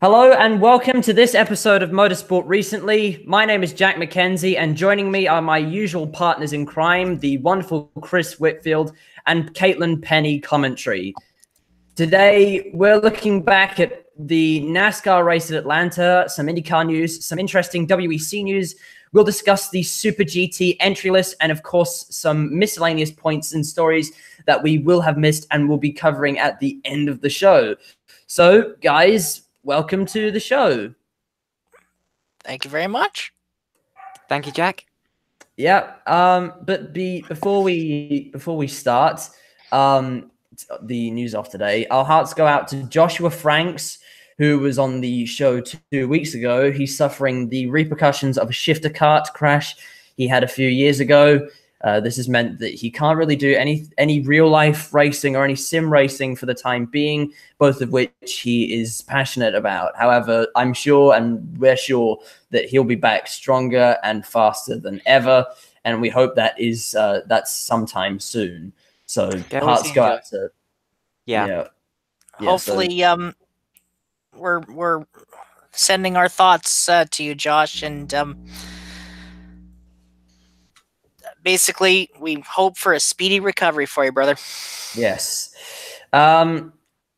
Hello and welcome to this episode of Motorsport Recently. My name is Jack McKenzie and joining me are my usual partners in crime, the wonderful Chris Whitfield and Caitlin Penny commentary. Today, we're looking back at the NASCAR race at Atlanta, some IndyCar news, some interesting WEC news. We'll discuss the Super GT entry list and, of course, some miscellaneous points and stories that we will have missed and will be covering at the end of the show. So, guys, welcome to the show. Thank you very much. Thank you, Jack. Yeah. Before we start, the news off today, our hearts go out to Joshua Franks, who was on the show 2 weeks ago. He's suffering the repercussions of a shifter kart crash he had a few years ago. This has meant that he can't really do any real life racing or any sim racing for the time being, both of which he is passionate about. However, I'm sure and we're sure that he'll be back stronger and faster than ever, and we hope that's sometime soon. So hearts go out to Hopefully, we're sending our thoughts to you, Josh, and basically, we hope for a speedy recovery for you, brother. Yes.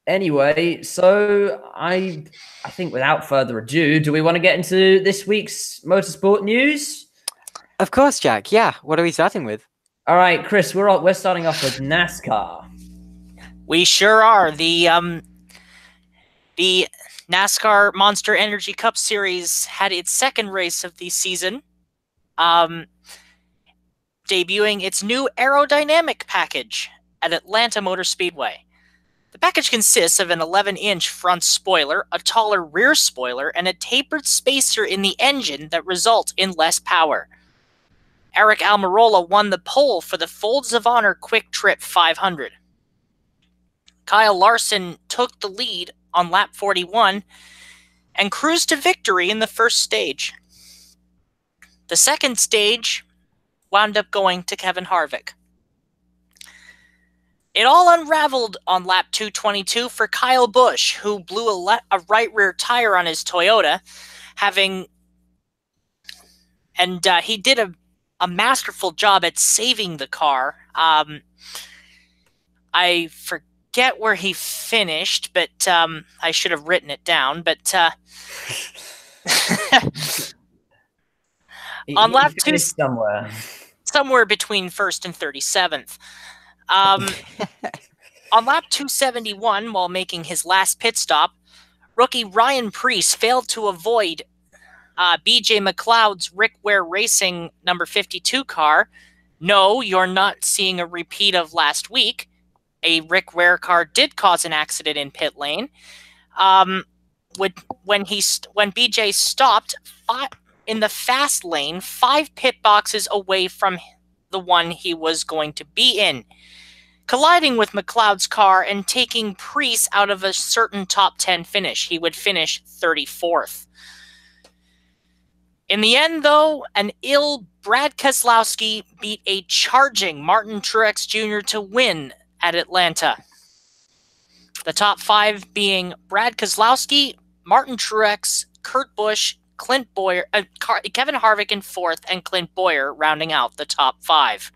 Anyway, so I think without further ado, do we want to get into this week's motorsport news? Of course, Jack. Yeah. What are we starting with? All right, Chris, we're starting off with NASCAR. We sure are. The NASCAR Monster Energy Cup Series had its second race of the season, debuting its new aerodynamic package at Atlanta Motor Speedway. The package consists of an 11-inch front spoiler, a taller rear spoiler, and a tapered spacer in the engine that result in less power. Eric Almirola won the pole for the Folds of Honor Quick Trip 500. Kyle Larson took the lead on lap 41 and cruised to victory in the first stage. The second stage wound up going to Kevin Harvick. It all unraveled on lap 222 for Kyle Busch, who blew a right rear tire on his Toyota, he did a masterful job at saving the car. I forget where he finished, but I should have written it down. But on lap 2, somewhere between 1st and 37th. On lap 271, while making his last pit stop, rookie Ryan Preece failed to avoid BJ McLeod's Rick Ware Racing number 52 car. No, you're not seeing a repeat of last week. A Rick Ware car did cause an accident in pit lane. When BJ stopped in the fast lane, 5 pit boxes away from the one he was going to be in, colliding with McLeod's car and taking Preece out of a certain top 10 finish. He would finish 34th. In the end, though, an ill Brad Keselowski beat a charging Martin Truex Jr. to win at Atlanta. The top 5 being Brad Keselowski, Martin Truex, Kurt Busch, Clint Bowyer, Kevin Harvick in 4th, and Clint Bowyer rounding out the top 5.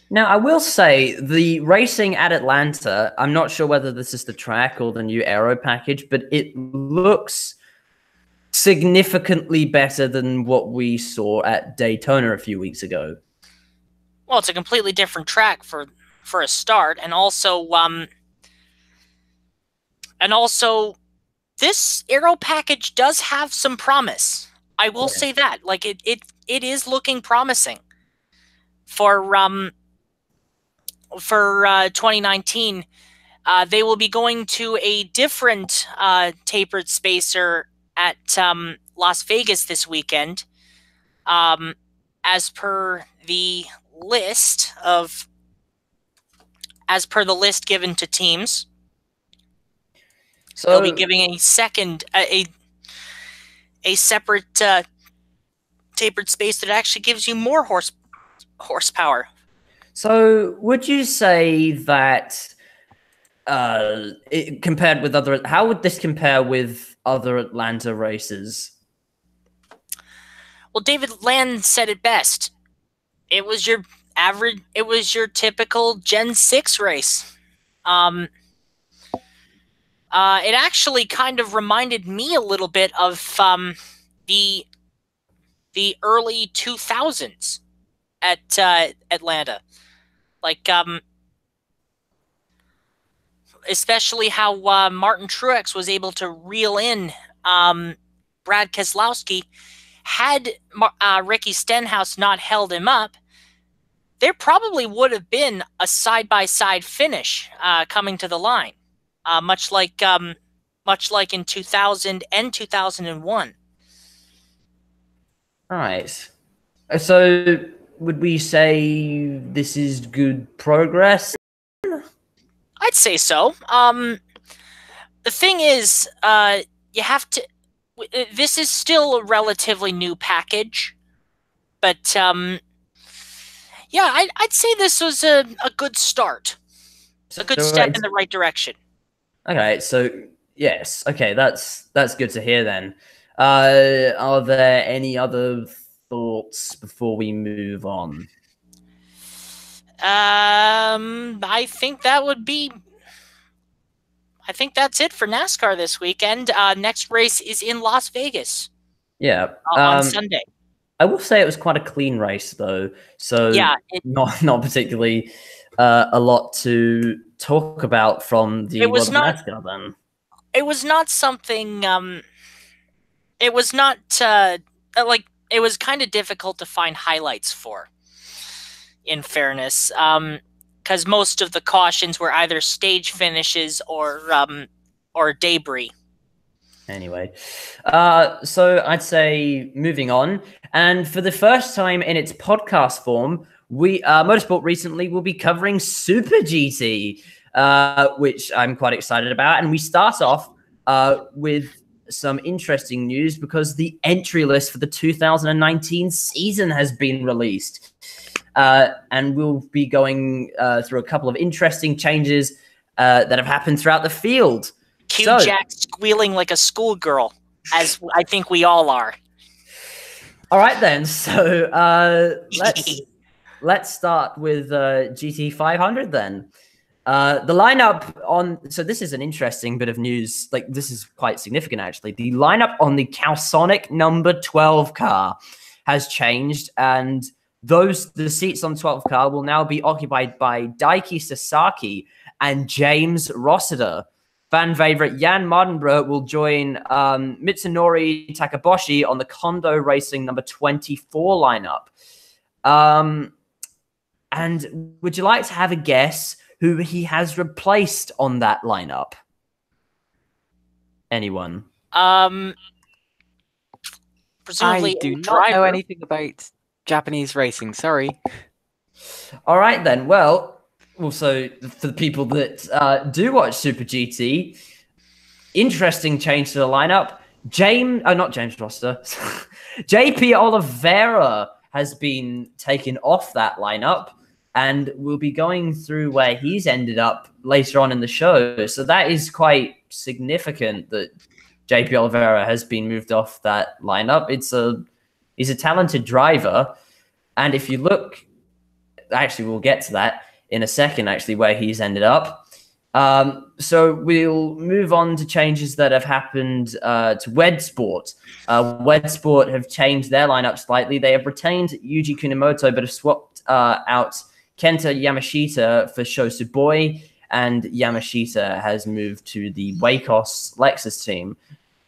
Now, I will say the racing at Atlanta, I'm not sure whether this is the track or the new aero package, but it looks significantly better than what we saw at Daytona a few weeks ago. Well, it's a completely different track for a start, and also this aero package does have some promise. I will say that, like it is looking promising for 2019. They will be going to a different tapered spacer at Las Vegas this weekend, as per the list given to teams. So they'll be giving a separate tapered space that actually gives you more horsepower. So would you say that compared with other? How would this compare with other Atlanta races? Well, David Land said it best. It was your average. It was your typical Gen 6 race. It actually kind of reminded me a little bit of the early 2000s at Atlanta, like especially how Martin Truex was able to reel in Brad Keselowski. Had Ricky Stenhouse not held him up, there probably would have been a side-by-side finish coming to the line, much like in 2000 and 2001. All right. So would we say this is good progress? I'd say so. The thing is, you have to. This is still a relatively new package, but yeah, I'd say this was a good start, a good step in the right direction. Okay, so yes, okay, that's good to hear then. Are there any other thoughts before we move on? I think that's it for NASCAR this weekend. Next race is in Las Vegas. Yeah, on Sunday. I will say it was quite a clean race, though. So yeah, not particularly a lot to talk about from the world of NASCAR. Then it was not something. It was not like it was kind of difficult to find highlights for. In fairness, because most of the cautions were either stage finishes or debris. Anyway, so I'd say moving on, and for the first time in its podcast form, we Motorsport recently will be covering Super GT, which I'm quite excited about, and we start off with some interesting news because the entry list for the 2019 season has been released. And we'll be going through a couple of interesting changes that have happened throughout the field. Cue Jack squealing like a schoolgirl, as I think we all are. All right, then. So let's start with GT 500 then. The lineup on... So this is an interesting bit of news. Like, this is quite significant, actually. The lineup on the Calsonic number 12 car has changed, and the seats on 12 car will now be occupied by Daiki Sasaki and James Rossiter. Fan favorite Jan Mardenborough will join Mitsunori Takaboshi on the Kondo Racing number 24 lineup. And would you like to have a guess who he has replaced on that lineup? Anyone? Presumably I do not know anything about Japanese racing, sorry. All right, then. Well, also, for the people that do watch Super GT, interesting change to the lineup. Not James Roster. JP Oliveira has been taken off that lineup, and we'll be going through where he's ended up later on in the show. So that is quite significant that JP Oliveira has been moved off that lineup. He's a talented driver. And if you look, actually, we'll get to that in a second, actually, where he's ended up. So we'll move on to changes that have happened to Wedsport. Wedsport have changed their lineup slightly. They have retained Yuji Kunimoto, but have swapped out Kenta Yamashita for Sho Suboi, and Yamashita has moved to the Wacos Lexus team.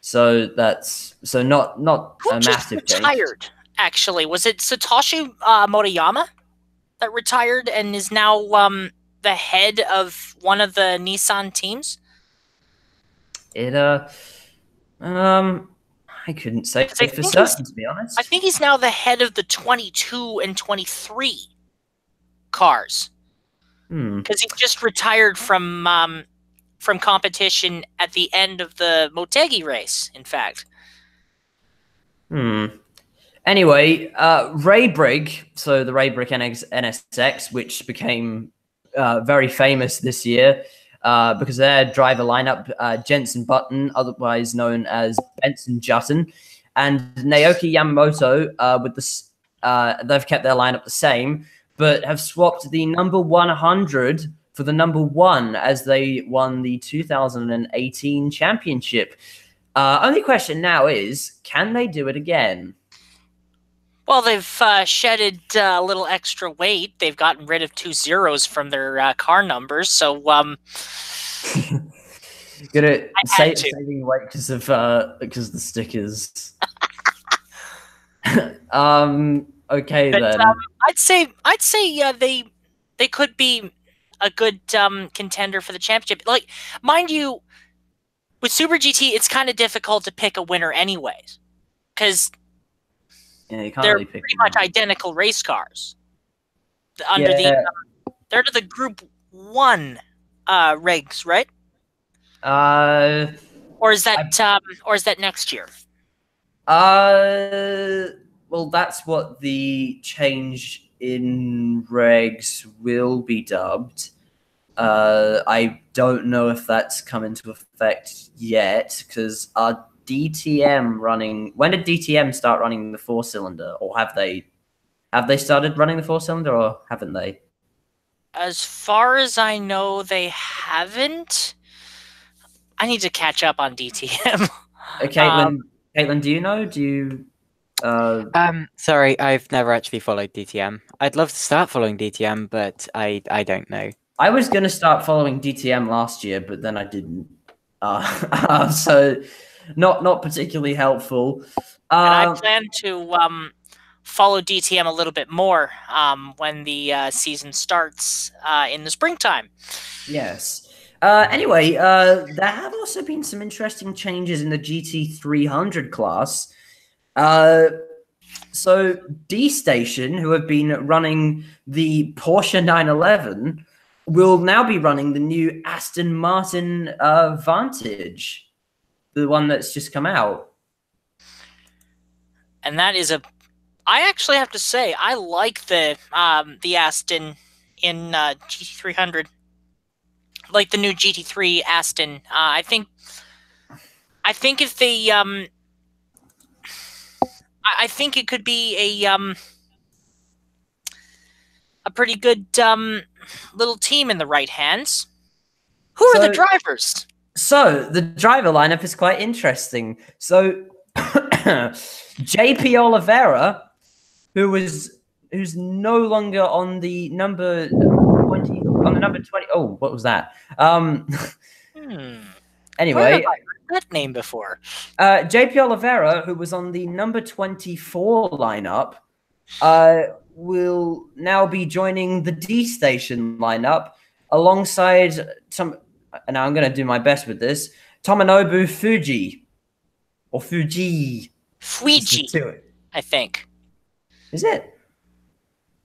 So that's not a massive change. Retired, actually. Was it Satoshi Moriyama that retired and is now the head of one of the Nissan teams? I couldn't say for certain, to be honest. I think he's now the head of the 22 and 23 cars. Because he just retired from competition at the end of the Motegi race, in fact. Anyway, Ray Brigg, so the Ray Brigg NSX, which became very famous this year, because their driver lineup, Jensen Button, otherwise known as Benson Jutton, and Naoki Yamamoto, they've kept their lineup the same, but have swapped the number 100 for the number 1 as they won the 2018 championship. Only question now is, can they do it again? Well, they've shedded a little extra weight. They've gotten rid of 2 zeros from their car numbers, so saving weight because the stickers. Okay, but, then. I'd say they could be a good contender for the championship. Like, mind you, with Super GT, it's kind of difficult to pick a winner anyways, because they're pretty much identical race cars. They're under the Group 1 regs, right? Or is that next year? Well, that's what the change in regs will be dubbed. I don't know if that's come into effect yet, because our DTM running. When did DTM start running the 4-cylinder, or have they started running the 4-cylinder, or haven't they? As far as I know, they haven't. I need to catch up on DTM. Caitlin, do you know? Do you? Sorry, I've never actually followed DTM. I'd love to start following DTM, but I don't know. I was gonna start following DTM last year, but then I didn't. So not particularly helpful. And I plan to follow DTM a little bit more when the season starts in the springtime. Yes. Anyway, there have also been some interesting changes in the GT300 class. So D-Station, who have been running the Porsche 911, will now be running the new Aston Martin Vantage, the one that's just come out. And that is I actually have to say, I like the Aston in GT300. Like the new GT3 Aston. I think if they I think it could be a pretty good little team in the right hands. Who are the drivers? So the driver lineup is quite interesting. So JP Oliveira, who's no longer on the number 20. On the number 20. Oh, what was that? Anyway, where have I heard that name before? JP Oliveira, who was on the number 24 lineup, will now be joining the D-Station lineup alongside and I'm going to do my best with this, Tomonobu Fuji. Or Fuji. I think. Is it?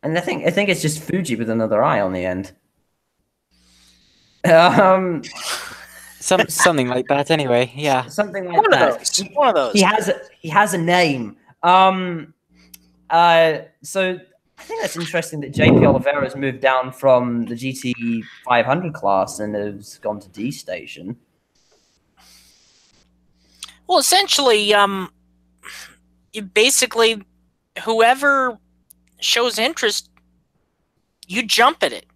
And I think it's just Fuji with another I on the end. Something like that. Anyway, yeah. Something like that. One of those. He has a name. So I think that's interesting that JP Oliveira has moved down from the GT 500 class and has gone to D-Station. Well, essentially, basically, whoever shows interest, you jump at it.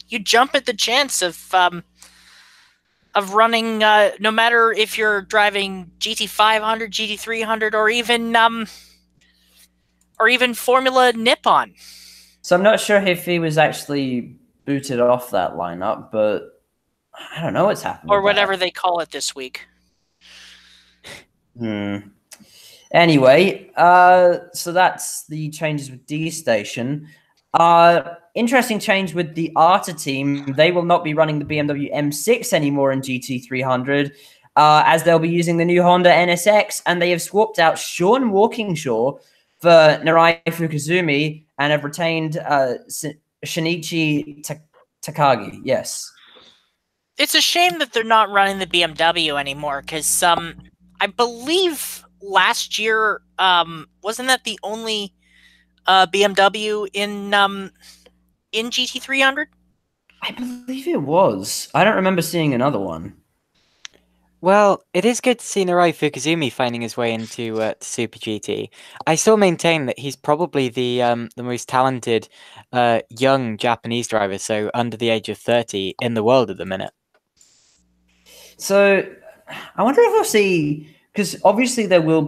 You jump at the chance of running, no matter if you're driving GT500, GT300, or even Formula Nippon. So I'm not sure if he was actually booted off that lineup, but I don't know what's happened. Or whatever they call it this week. Anyway, so that's the changes with D-Station. Interesting change with the ARTA team. They will not be running the BMW M6 anymore in GT300, as they'll be using the new Honda NSX, and they have swapped out Sean Walkingshaw for Narai Fukuzumi and have retained Shinichi Takagi. Yes. It's a shame that they're not running the BMW anymore, because I believe last year, wasn't that the only BMW in GT300? I believe it was. I don't remember seeing another one. Well, it is good to see Narai Fukuzumi finding his way into to Super GT. I still maintain that he's probably the most talented young Japanese driver, so under the age of 30 in the world at the minute. So I wonder if we'll see, because obviously there will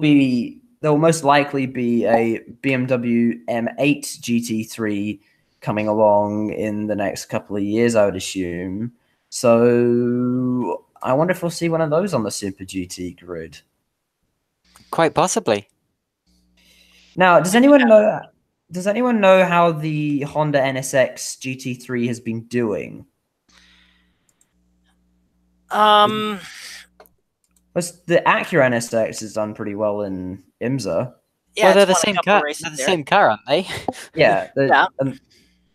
most likely be a BMW M8 GT3 coming along in the next couple of years, I would assume. So I wonder if we'll see one of those on the Super GT grid. Quite possibly. Now, does anyone know? Does anyone know how the Honda NSX GT3 has been doing? Um, The Acura NSX has done pretty well in IMSA. yeah, Well, they're it's the won a same couple car. races They're the there. same car, aren't they? Yeah, Yeah.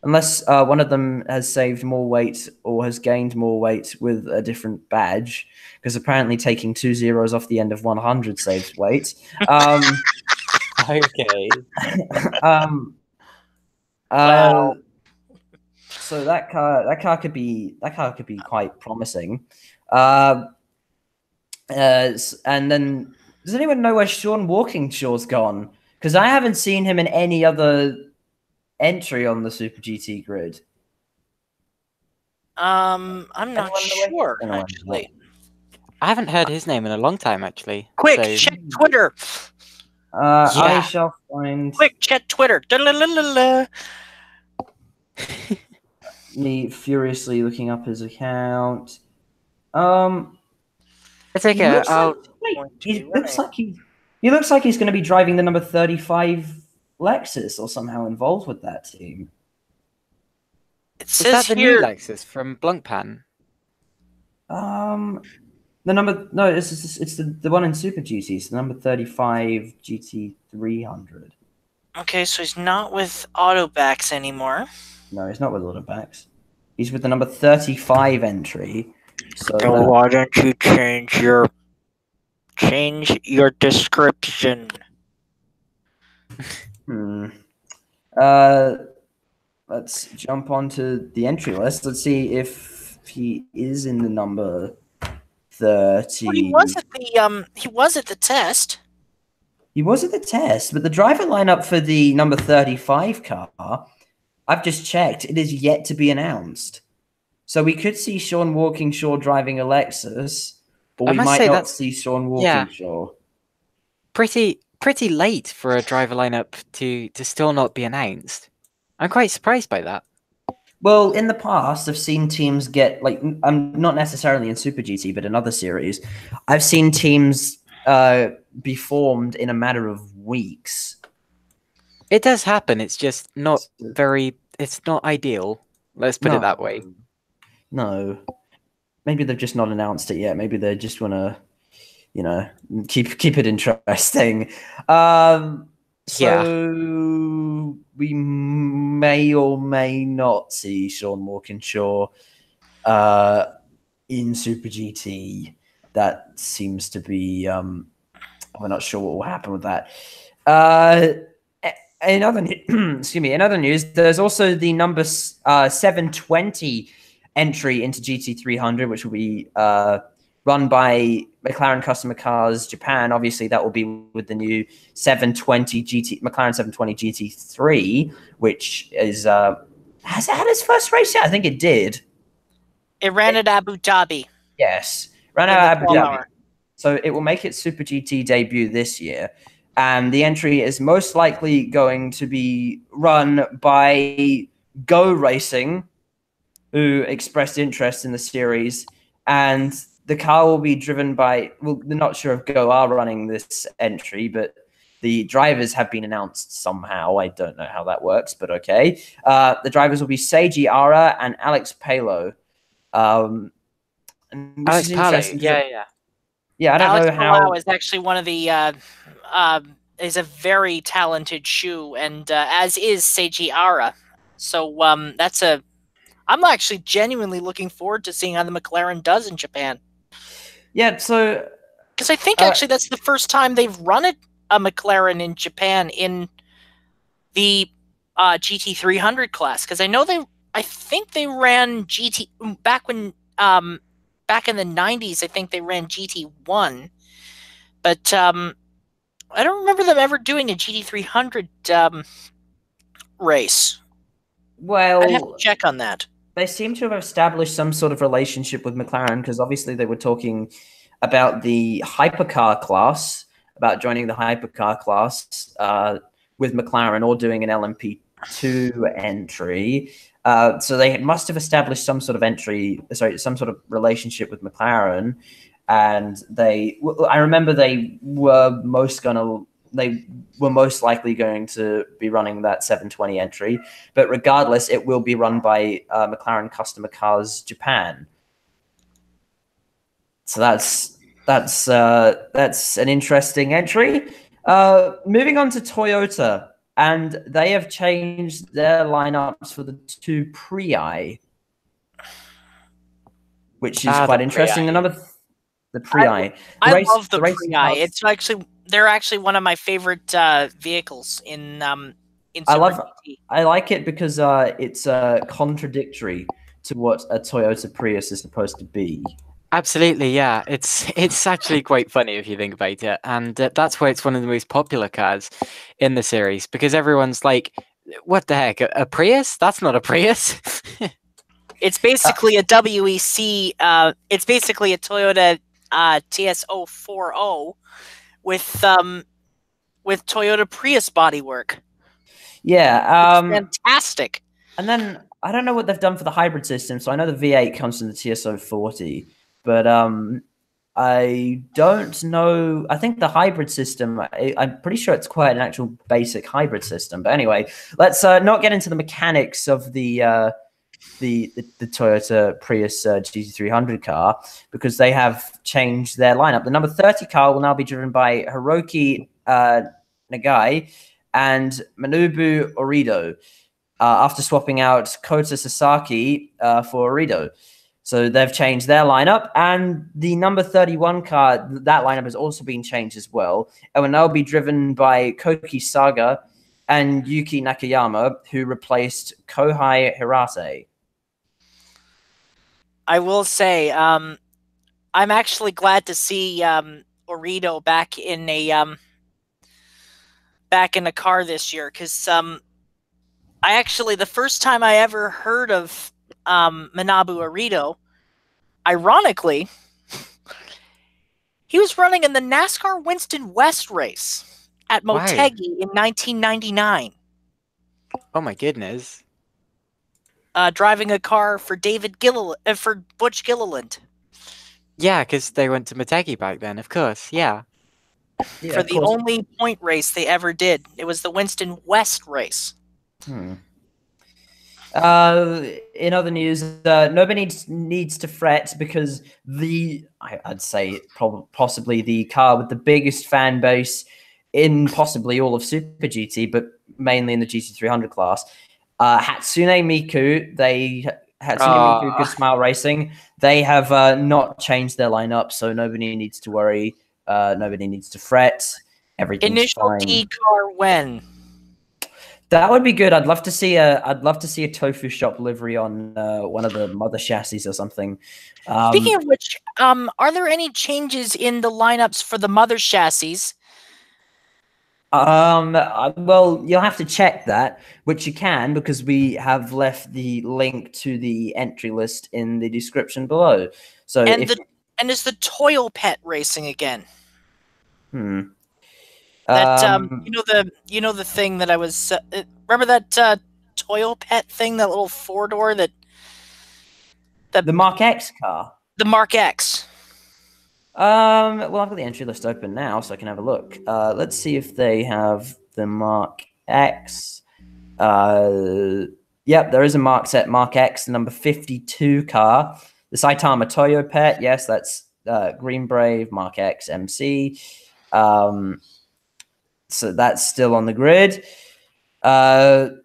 Unless one of them has saved more weight or has gained more weight with a different badge, because apparently taking 2 zeros off the end of 100 saves weight. Okay. Wow. So that car could be quite promising. And then, does anyone know where Sean Walkingshaw's gone? Because I haven't seen him in any other entry on the Super GT grid. I'm not Anyone know where he's sure, gonna end actually. up? I haven't heard his name in a long time, actually. Quick, so- check Twitter. I Yeah. shall find Quick, check Twitter. Da-la-la-la-la. me furiously looking up his account. It's okay. He looks I'll. he looks like he's going to be driving the number 35 Lexus or somehow involved with that team. It Is says that the here. new Lexus from Blancpain? The number no, it's the one in Super GT. It's the number 35 GT 300. Okay, so he's not with Autobacks anymore. No, he's not with Autobacks. He's with the number 35 entry. So Then why don't you change your description? Let's jump onto the entry list. Let's see if he is in the number 30. Well, he was at the test. He was at the test, but the driver lineup for the number 35 car, I've just checked, it is yet to be announced. So we could see Sean Walkingshaw driving a Lexus, but we might not see Sean Walkingshaw. Pretty late for a driver lineup to still not be announced. I'm quite surprised by that. Well, in the past, I've seen teams get, like, not necessarily in Super GT, but in other series, I've seen teams be formed in a matter of weeks. It does happen. It's just not it's not ideal. Let's put it that way. No. Maybe they've just not announced it yet. Maybe they just want to, keep it interesting. So we may or may not see Sean Walkinshaw in Super GT. That seems to be. We're not sure what will happen with that. In other news, there's also the number 720 entry into GT300, which will be run by McLaren Customer Cars Japan. Obviously, that will be with the new 720 McLaren 720 GT3, which is has it had its first race yet? I think it did. It ran at Abu Dhabi. Yes, ran at Abu Dhabi. So it will make its Super GT debut this year. And the entry is most likely going to be run by Go Racing, who expressed interest in the series. And the car will be driven by, well, they're not sure if Go are running this entry, but the drivers have been announced somehow. I don't know how that works, but okay. The drivers will be Seiji Ara and Alex Palo. Alex Palo, yeah, I don't Alex know how. Palau is actually one of the is a very talented shoe, and as is Seiji Ara. So I'm actually genuinely looking forward to seeing how the McLaren does in Japan. Yeah, so because I think actually that's the first time they've run a McLaren in Japan in the GT300 class. Because I know I think they ran GT back when back in the 90s. I think they ran GT1, but I don't remember them ever doing a GT300 race. I'd have to Well, check on that. they seem to have established some sort of relationship with McLaren because obviously they were talking about the hypercar class, about joining the hypercar class with McLaren or doing an LMP2 entry. So they must have established some sort of some sort of relationship with McLaren. And I remember they were most likely going to be running that 720 entry, but regardless, it will be run by McLaren Customer Cars Japan. So that's an interesting entry. Moving on to Toyota, and they have changed their lineups for the two Prii, which is quite interesting. The Prii. I love the Prii. They're actually one of my favorite vehicles in Super GT. I like it because it's contradictory to what a Toyota Prius is supposed to be. Absolutely, yeah. It's actually quite funny if you think about it, and that's why it's one of the most popular cars in the series, because everyone's like, "What the heck? A Prius? That's not a Prius." It's basically a WEC. It's basically a Toyota TS040 with Toyota Prius bodywork. Yeah, it's fantastic. And then I don't know what they've done for the hybrid system. So I know the V8 comes from the TS040, but I don't know. I think the hybrid system, I'm pretty sure it's quite an actual basic hybrid system. But anyway, let's not get into the mechanics of the Toyota Prius GT300 car, because they have changed their lineup. The number 30 car will now be driven by Hiroki Nagai and Manabu Orido, after swapping out Kota Sasaki for Orido. So they've changed their lineup, and the number 31 car, that lineup has also been changed as well. It will now be driven by Koki Saga and Yuki Nakayama, who replaced Kohei Hirate. I will say, I'm actually glad to see Orido back in a car this year, because the first time I ever heard of Manabu Orido, ironically, he was running in the NASCAR Winston West race at Motegi in 1999. Oh my goodness. Driving a car for for Butch Gilliland. Yeah, because they went to Motegi back then, of course. Yeah. For the only point race they ever did. It was the Winston West race. In other news, nobody needs to fret, because I'd say possibly the car with the biggest fan base in possibly all of Super GT, but mainly in the GT300 class, Hatsune Miku. Miku, Good Smile Racing. They have not changed their lineup, so nobody needs to worry. Nobody needs to fret. Everything's Initial fine. D car when? That would be good. I'd love to see a tofu shop livery on one of the mother chassis or something. Speaking of which, are there any changes in the lineups for the mother chassis? Well, you'll have to check that, which you can, because we have left the link to the entry list in the description below. So and is the Toil Pet racing again? That you know the thing that I was remember that Toil Pet thing, that little 4-door that the Mark X car. The Mark X. Well, I've got the entry list open now, so I can have a look. Let's see if they have the Mark X. Yep, there is a Mark X, the number 52 car. The Saitama Toyo Pet, yes, that's Green Brave, Mark X, MC. So that's still on the grid. I'm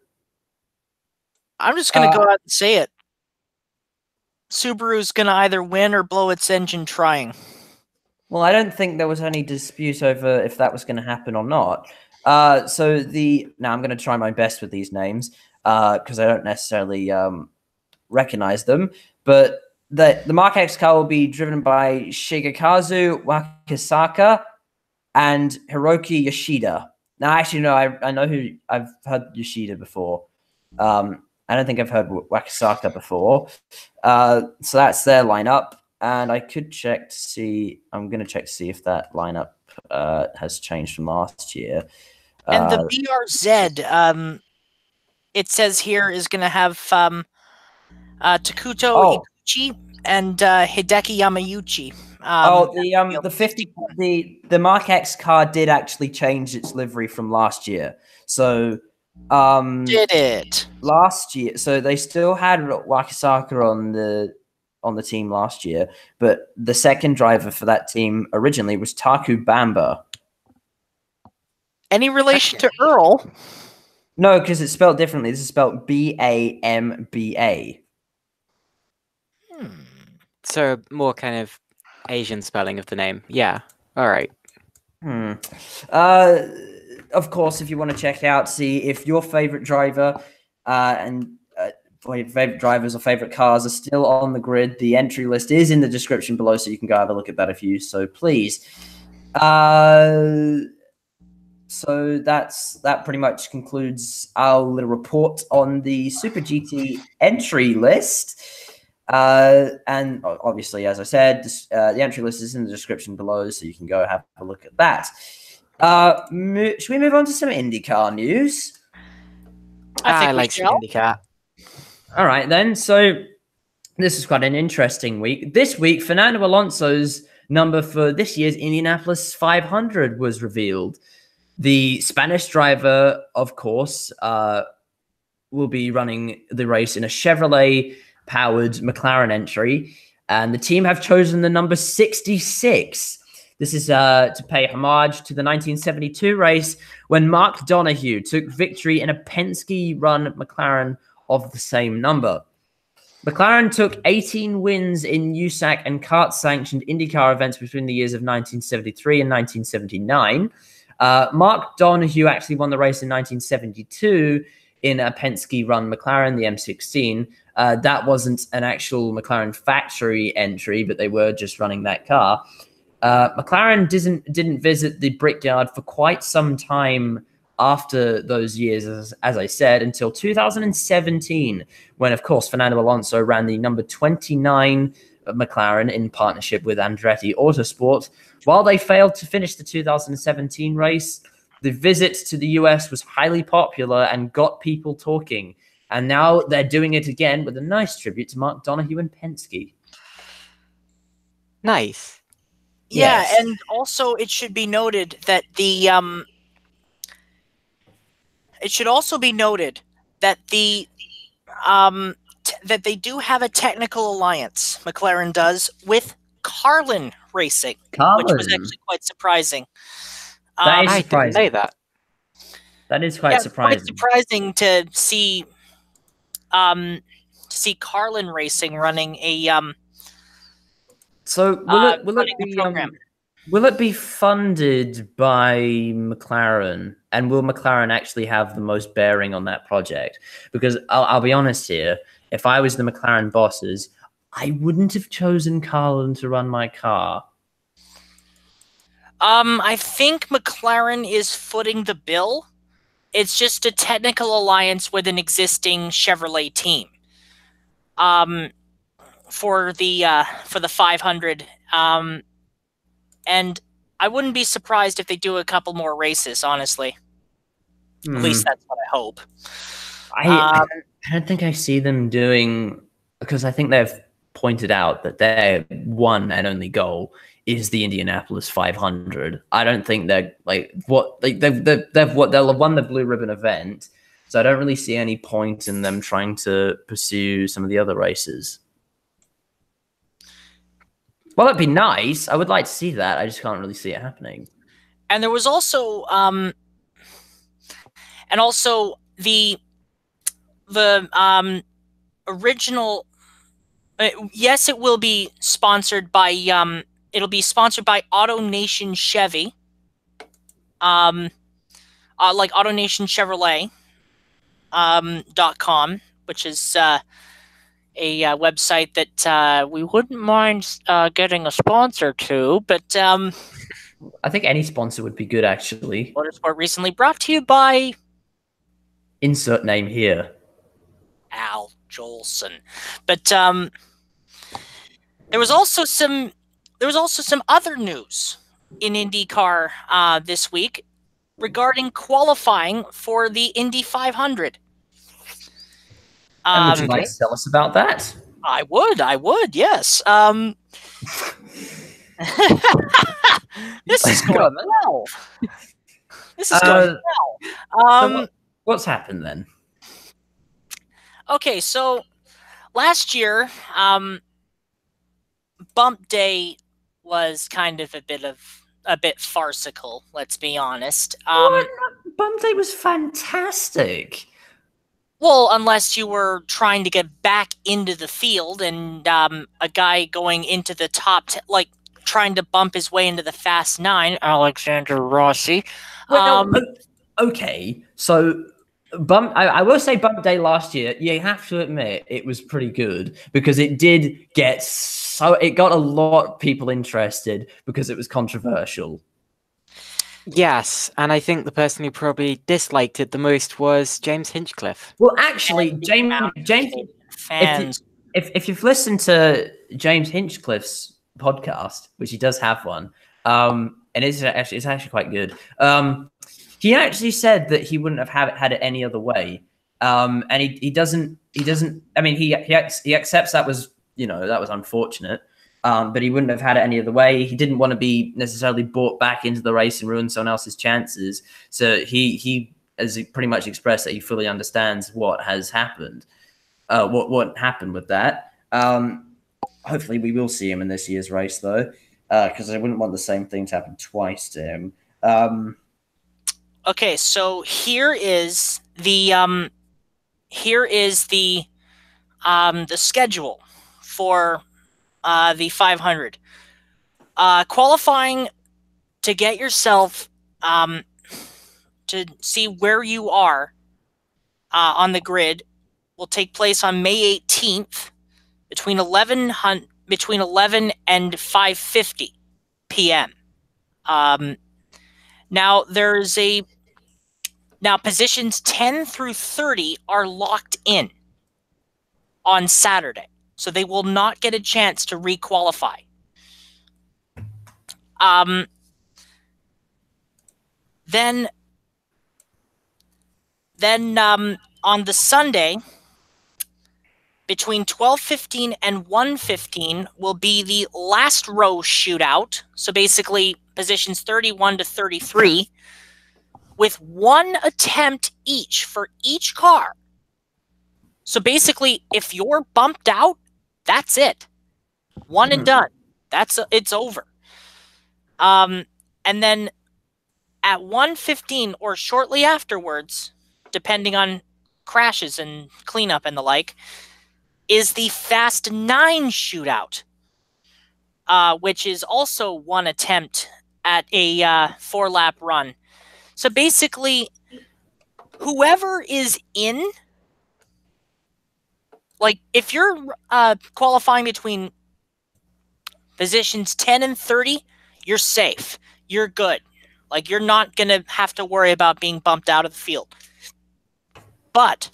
just going to go out and say it. Subaru's going to either win or blow its engine trying. Well, I don't think there was any dispute over if that was going to happen or not. Now I'm going to try my best with these names, because I don't necessarily recognize them. But the Mark X car will be driven by Shigekazu Wakisaka and Hiroki Yoshida. Now, actually, no, I know who I've heard Yoshida before. I don't think I've heard Wakisaka before. So that's their lineup. And I could check to see. I'm going to check to see if that lineup has changed from last year. And the BRZ, it says here, is going to have Takuto Iguchi and Hideki Yamayuchi. The Mark X car did actually change its livery from last year. So did it last year? So they still had Wakisaka on the team last year, but the second driver for that team originally was Taku Bamba. Any relation to Earl? No, because it's spelled differently. This is spelled Bamba. So more kind of Asian spelling of the name. Yeah. All right. Of course, if you want to check out, see if your favorite driver and favorite drivers or favorite cars are still on the grid, the entry list is in the description below, so you can go have a look at that if you so please. So that pretty much concludes our little report on the Super GT entry list. And obviously, as I said, the entry list is in the description below, so you can go have a look at that. Should we move on to some IndyCar news? I like some IndyCar. All right, then. So this is quite an interesting week. This week, Fernando Alonso's number for this year's Indianapolis 500 was revealed. The Spanish driver, of course, will be running the race in a Chevrolet-powered McLaren entry, and the team have chosen the number 66. This is to pay homage to the 1972 race when Mark Donohue took victory in a Penske-run McLaren of the same number. McLaren took 18 wins in USAC and kart-sanctioned IndyCar events between the years of 1973 and 1979. Mark Donohue actually won the race in 1972 in a Penske-run McLaren, the M16. That wasn't an actual McLaren factory entry, but they were just running that car. McLaren didn't visit the Brickyard for quite some time after those years, as I said, until 2017, when, of course, Fernando Alonso ran the number 29 McLaren in partnership with Andretti Autosport. While they failed to finish the 2017 race, the visit to the US was highly popular and got people talking. And now they're doing it again with a nice tribute to Mark Donohue and Penske. Nice. Yeah, Yes. and also it should be noted that the that they do have a technical alliance, McLaren does, with Carlin Racing, which was actually quite surprising. That is I surprising. didn't know that. That is quite surprising. Quite surprising to see Carlin Racing running a So will it be funded by McLaren, and will McLaren actually have the most bearing on that project? Because I'll be honest here, if I was the McLaren bosses, I wouldn't have chosen Carlin to run my car. I think McLaren is footing the bill. It's just a technical alliance with an existing Chevrolet team. For the 500. And I wouldn't be surprised if they do a couple more races, honestly. At least that's what I hope. I don't think I see them doing, because I think they've pointed out that their one and only goal is the Indianapolis 500. I don't think they're they'll have won the Blue Ribbon event, so I don't really see any point in them trying to pursue some of the other races. Well, that'd be nice. I would like to see that. I just can't really see it happening. And there was also the original. Yes, it will be sponsored by it'll be sponsored by AutoNation Chevy. Like AutoNation Chevrolet .com, which is a website that we wouldn't mind getting a sponsor to, but I think any sponsor would be good, actually. Motorsport recently brought to you by Insert name here. Al Jolson. But there was also some other news in IndyCar this week regarding qualifying for the Indy 500. And would you like to tell us about that? I would, yes. This is going well. This is going well. So what's happened then? Okay, so last year, Bump Day was kind of a bit farcical. Let's be honest. Bump Day was fantastic. Well, unless you were trying to get back into the field, and a guy going into the top, trying to bump his way into the Fast Nine, Alexander Rossi. Well, okay, so I will say Bump Day last year, you have to admit it was pretty good because it did get it got a lot of people interested because it was controversial. Yes, and I think the person who probably disliked it the most was James Hinchcliffe. Well, actually, James fans. If you've listened to James Hinchcliffe's podcast, which he does have one, and it's actually quite good. He actually said that he wouldn't have had it any other way, and he doesn't. I mean, he accepts that was unfortunate. But he wouldn't have had it any other way. He didn't want to be necessarily brought back into the race and ruin someone else's chances. So he has pretty much expressed that he fully understands what has happened, what happened with that. Hopefully we will see him in this year's race, though, because I wouldn't want the same thing to happen twice to him. Okay, so here is the schedule for the 500. Qualifying to get yourself to see where you are on the grid will take place on May 18th between 11 and 5:50 p.m. Now positions 10 through 30 are locked in on Saturday. So they will not get a chance to re-qualify. Then on the Sunday, between 12:15 and 1:15 will be the last row shootout. So basically positions 31 to 33 with one attempt each for each car. So basically, if you're bumped out, that's it. One and done. It's over. And then at 1:15 or shortly afterwards, depending on crashes and cleanup and the like, is the Fast 9 shootout, which is also one attempt at a 4-lap run. So basically, whoever is in, if you're qualifying between positions 10 and 30, you're safe. You're good. You're not going to have to worry about being bumped out of the field. But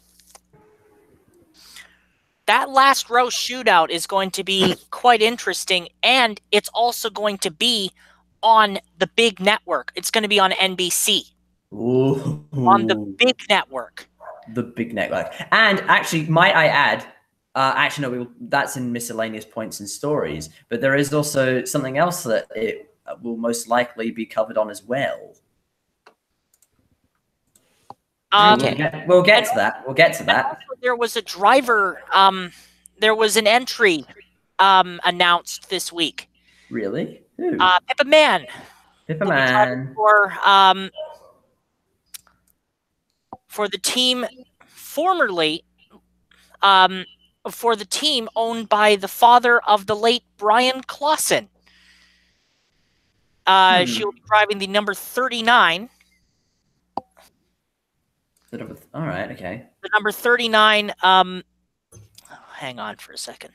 that last row shootout is going to be quite interesting, and it's also going to be on the big network. It's going to be on NBC. Ooh. On the big network. The big network. And actually, might I add, no, that's in miscellaneous points and stories, but there is also something else that it will most likely be covered on as well. We'll get to that. There was a driver, there was an entry announced this week. Really? Who? Pippa Mann. Pippa Mann. For the team formerly, for the team owned by the father of the late Brian Clausen. She'll be driving the number 39. All right, okay. The number 39, hang on for a second.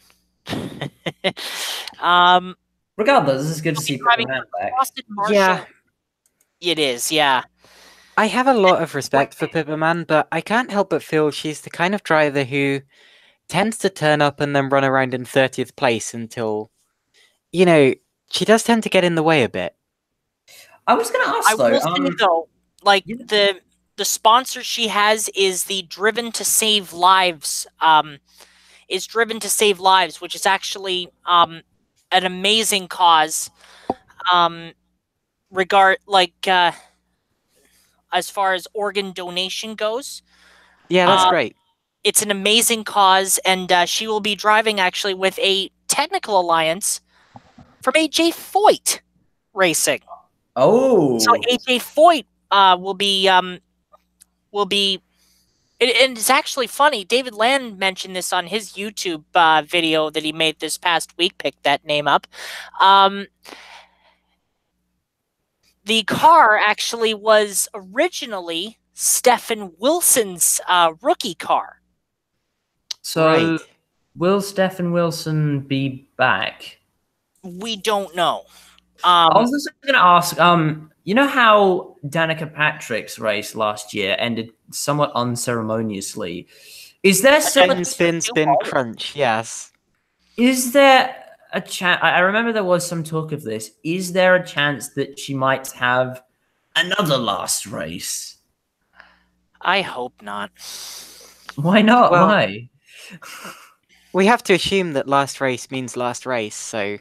Regardless, it's good to see Pepper driving Man back. Austin Marshall. Yeah. It is, yeah. I have a lot of respect for Pipperman, but I can't help but feel she's the kind of driver who tends to turn up and then run around in 30th place until, she does tend to get in the way a bit. I was going to ask, I will say, though, like, yeah. the sponsor she has is the Driven to Save Lives, which is actually an amazing cause. As far as organ donation goes. Yeah, that's great. It's an amazing cause, and she will be driving actually with a technical alliance from AJ Foyt Racing. Oh, so AJ Foyt will be. And it's actually funny. David Land mentioned this on his YouTube video that he made this past week. Picked that name up. The car actually was originally Stephen Wilson's rookie car. So, right. Will Stephen Wilson be back? We don't know. I was also going to ask, you know how Danica Patrick's race last year ended somewhat unceremoniously? Is there Spin, crunch, yes. Is there a chance? I remember there was some talk of this. Is there a chance that she might have another last race? I hope not. Why not? Well, Why? We have to assume that last race means last race, so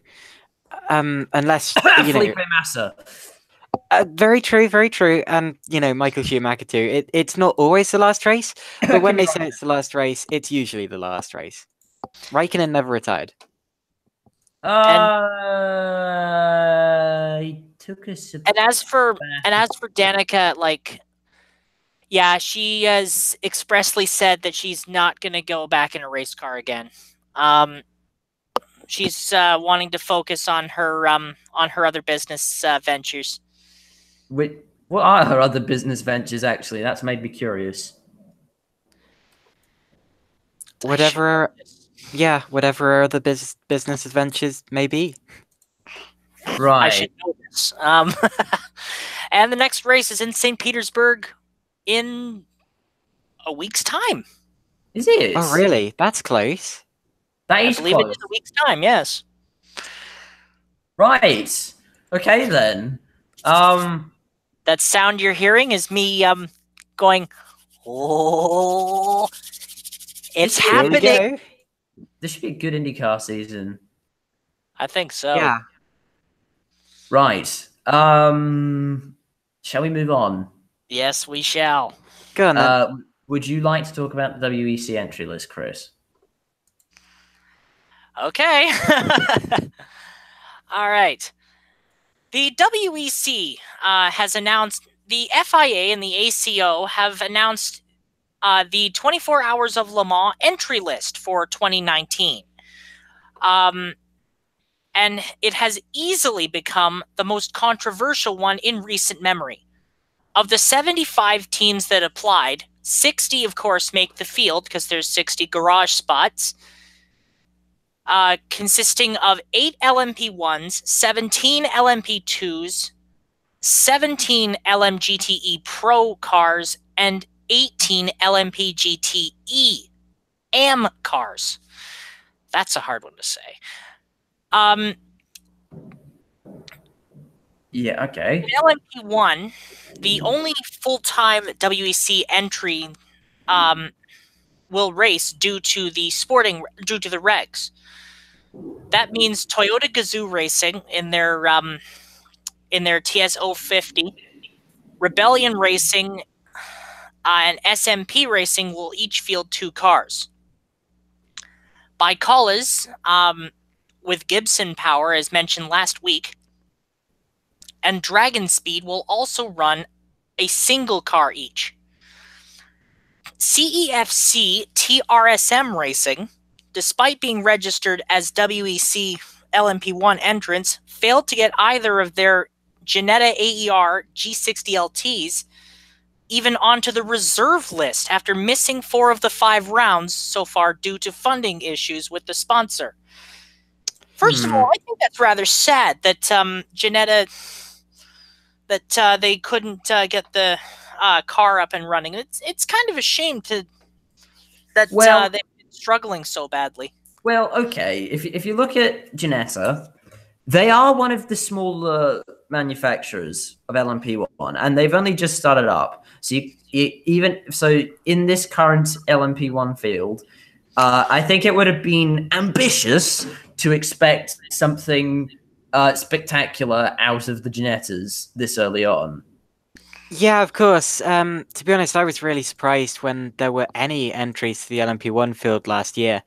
unless Felipe Massa. Very true, and Michael Schumacher too. It's not always the last race, but when they say it's the last race, it's usually the last race. Raikkonen never retired. He took a and as for Danica, like, yeah, she has expressly said that she's not going to go back in a race car again. She's wanting to focus on her other business ventures. What are her other business ventures, actually? That's made me curious. Whatever her other business ventures may be. Right. I should know this. And the next race is in St. Petersburg in a week's time. Is it? Oh, really? That's close. I believe it is a week's time, yes. Right. Okay, then. That sound you're hearing is me going, oh, it's happening. This should be a good IndyCar season. I think so. Yeah. Right. Shall we move on? Yes, we shall. Go on, then. Would you like to talk about the WEC entry list, Chris? Okay. All right. The WEC has announced, the FIA and the ACO have announced the 24 Hours of Le Mans entry list for 2019. And it has easily become the most controversial one in recent memory. Of the 75 teams that applied, 60, of course, make the field because there's 60 garage spots, consisting of 8 LMP1s, 17 LMP2s, 17 LMGTE Pro cars, and 18 LMP GTE AM cars. That's a hard one to say. Yeah, okay. LMP1, the only full-time WEC entry, will race due to the regs. That means Toyota Gazoo Racing in their TS050, Rebellion Racing, and SMP Racing will each field 2 cars. Bicolas, with Gibson Power, as mentioned last week, and Dragon Speed will also run a single car each. CEFC TRSM Racing, despite being registered as WEC LMP1 entrants, failed to get either of their Ginetta AER G60 LTs even onto the reserve list after missing 4 of the 5 rounds so far due to funding issues with the sponsor. First of all, I think that's rather sad that Ginetta, that they couldn't get the car up and running. It's kind of a shame that they've been struggling so badly. Well, okay, if you look at Ginetta, they are one of the smaller manufacturers of LMP1, and they've only just started up. So in this current LMP1 field, I think it would have been ambitious to expect something spectacular out of the Ginettas this early on. Yeah, of course. To be honest, I was really surprised when there were any entries to the LMP1 field last year.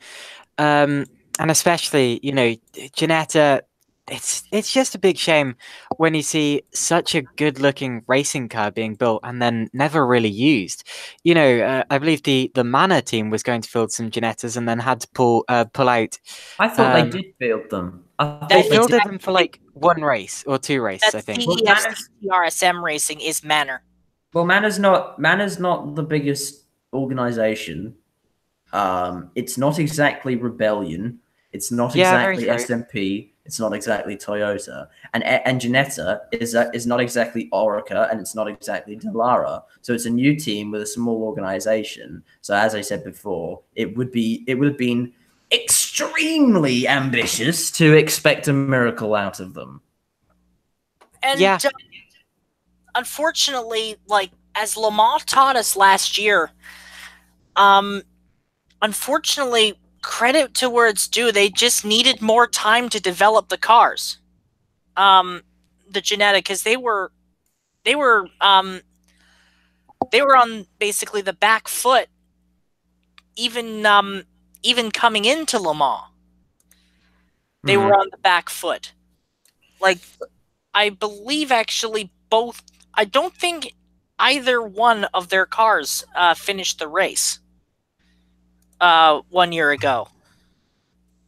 And especially, Ginetta, it's just a big shame when you see such a good-looking racing car being built and then never really used. I believe the Manor team was going to field some Ginettas and then had to pull out. I thought they did field them. They fielded them for like 1 race or 2 races, I think. TES RSM Racing is Manor. Well, Manor's not the biggest organization. It's not exactly Rebellion. It's not exactly SMP. It's not exactly Toyota. And Ginetta is not exactly Orica, and it's not exactly Dallara. So it's a new team with a small organization. So as I said before, it would have been extremely ambitious to expect a miracle out of them. And unfortunately, like as Le Mans taught us last year, unfortunately, credit to where it's due, they just needed more time to develop the cars. The Ginetta, because they were on basically the back foot, even coming into Le Mans. They were on the back foot. Like, I believe actually both. I don't think either one of their cars finished the race 1 year ago.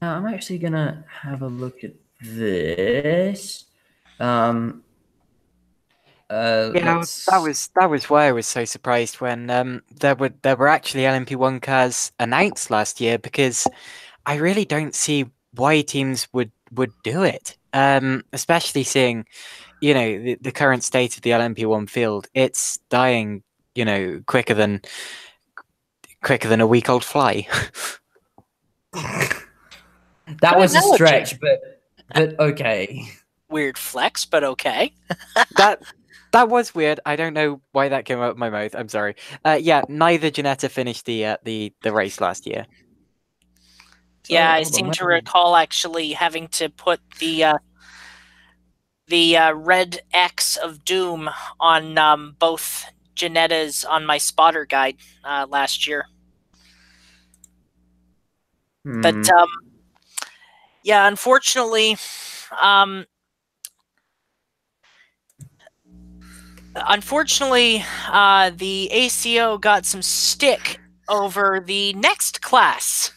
Now, I'm actually gonna have a look at this. That was why I was so surprised when there were actually LMP1 cars announced last year, because I really don't see why teams would do it. Especially seeing, the current state of the LMP1 field. It's dying, quicker than a week-old fly. That was a stretch, but okay. Weird flex, but okay. That was weird. I don't know why that came out of my mouth. I'm sorry. Neither Ginetta finished the race last year. Yeah, I seem to recall actually having to put the red X of doom on both Ginettas on my spotter guide last year. But unfortunately, the ACO got some stick over the next class,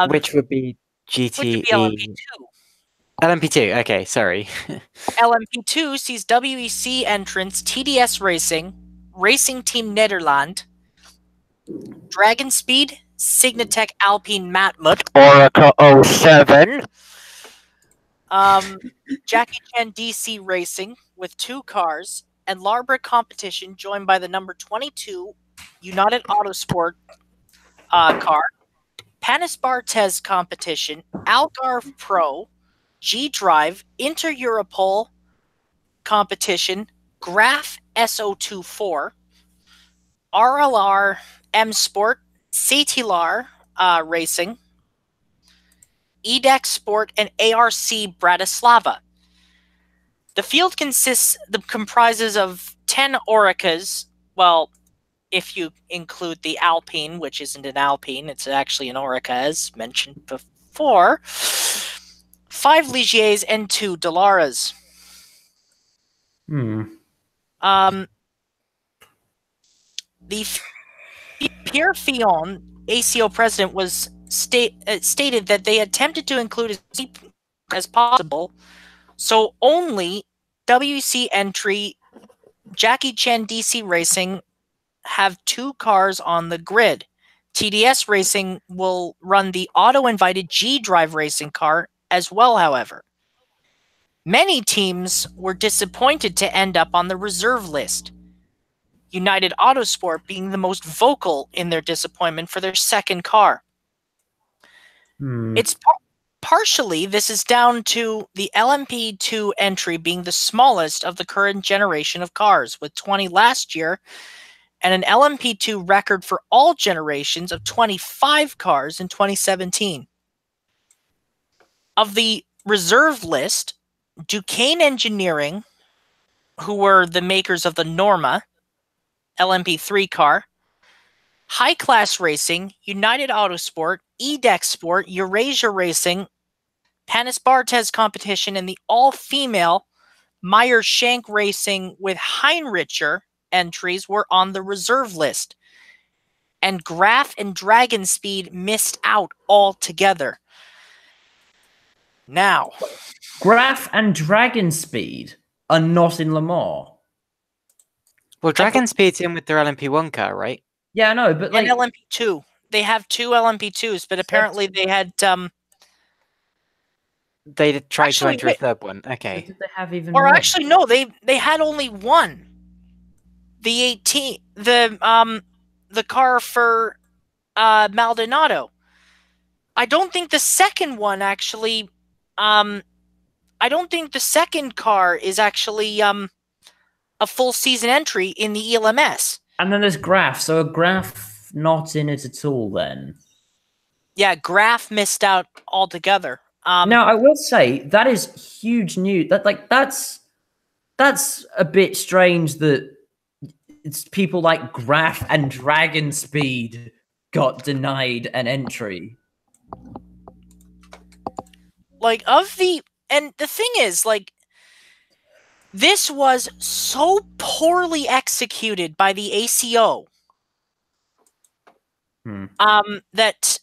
which would be GTE. Which would be LMP2. LMP2, okay, sorry. LMP2 sees WEC entrants TDS Racing, Racing Team Nederland, Dragon Speed, Signatech Alpine Matmut, Orica 07, Jackie Chan DC Racing with 2 cars, and Larbra Competition joined by the number 22 United Autosport car, Panis Barthez Competition, Algarve Pro, G-Drive, Inter-Europol Competition, Graph SO24, RLR M Sport, CTLR Racing, EDEX Sport, and ARC Bratislava. The field comprises of 10 Oricas. Well, if you include the Alpine, which isn't an Alpine, it's actually an Orica, as mentioned before. 5 Ligiers and 2 Dallaras. The Pierre Fillon, ACO president, was stated that they attempted to include as deep as possible, so only WC entry Jackie Chan DC Racing have 2 cars on the grid. TDS Racing will run the auto-invited G-Drive racing car as well, however. Many teams were disappointed to end up on the reserve list. United Autosport being the most vocal in their disappointment for their second car. It's partially, this is down to the LMP2 entry being the smallest of the current generation of cars, with 20 last year, and an LMP2 record for all generations of 25 cars in 2017. Of the reserve list, Duquesne Engineering, who were the makers of the Norma LMP3 car, High Class Racing, United Autosport, EDEX Sport, Eurasia Racing, Panis Barthez Competition, and the all-female Meyer Shank Racing with Heinricher entries were on the reserve list. And Graf and Dragon Speed missed out altogether. Now, Graf and Dragon Speed are not in Le Mans. Well, Dragon Speed's in with their LMP1 car, right? Yeah, I know, but like... And LMP2. They have 2 LMP2s, but apparently they had... They did try to enter a third one. Okay. So did they have even Or one? actually, no, they had only one. The 18... The car for Maldonado. I don't think the second one actually... I don't think the second car is actually a full season entry in the ELMS. And then there's Graf, so a Graf not in it at all then. Yeah, Graf missed out altogether. Now I will say that is huge news. That's a bit strange that it's people like Graf and Dragon Speed got denied an entry. And the thing is, this was so poorly executed by the ACO that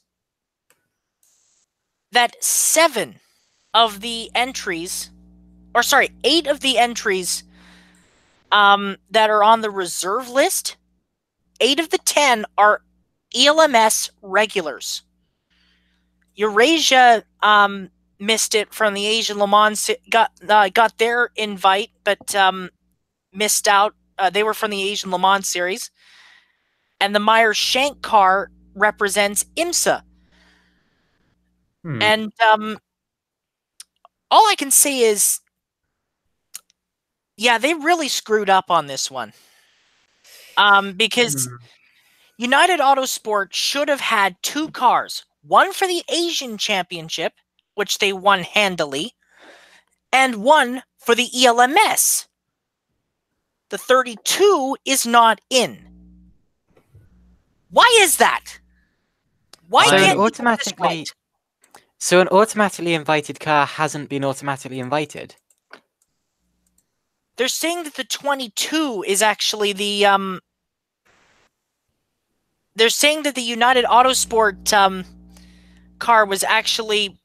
7 of the entries, 8 of the entries that are on the reserve list, 8 of the 10 are ELMS regulars. Eurasia missed it from the Asian Le Mans, got their invite, but missed out. They were from the Asian Le Mans series. And the Meyer Shank car represents IMSA. And all I can say is, yeah, they really screwed up on this one. Because United Autosport should have had 2 cars, one for the Asian Championship, which they won handily, and one for the ELMS. The 32 is not in. Why is that? Why can't you get this right? So an automatically invited car hasn't been automatically invited? They're saying that the 22 is actually the they're saying that the United Autosport car was actually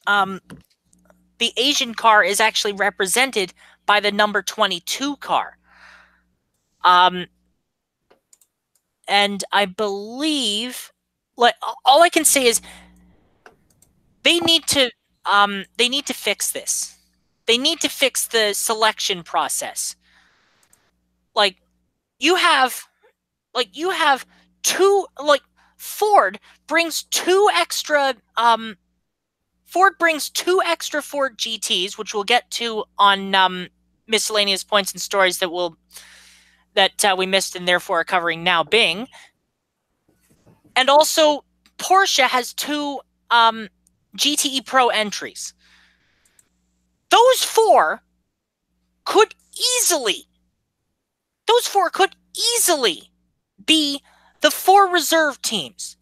the Asian car is actually represented by the number 22 car. And I believe, all I can say is they need to fix this. They need to fix the selection process. You have 2, Ford brings 2 extra Ford GTs, which we'll get to on miscellaneous points and stories that we missed and therefore are covering now. Bing. And also Porsche has 2 GTE Pro entries. Those 4 could easily be the 4 reserve teams.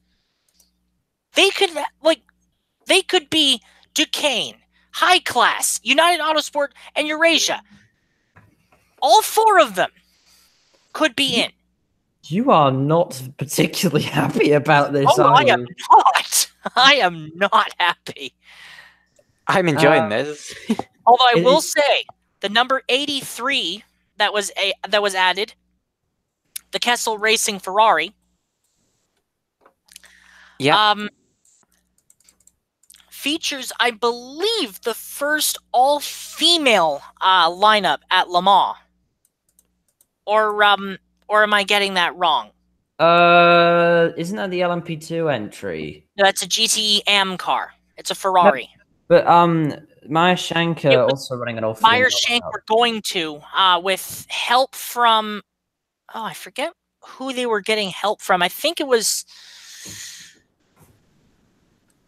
They could be Duquesne, High Class, United Autosport, and Eurasia. All 4 of them could be in. You are not particularly happy about this, I am not. I am not happy. I'm enjoying this. Although I will say, the number 83 that was added. The Kessel Racing Ferrari. Yeah. Features, I believe, the first all-female lineup at Le Mans. Or am I getting that wrong? Isn't that the LMP2 entry? No, that's a GTE car. It's a Ferrari. But Maya Shankar also running an all-female. Meyer Shank were going to, with help from, I forget who they were getting help from. I think it was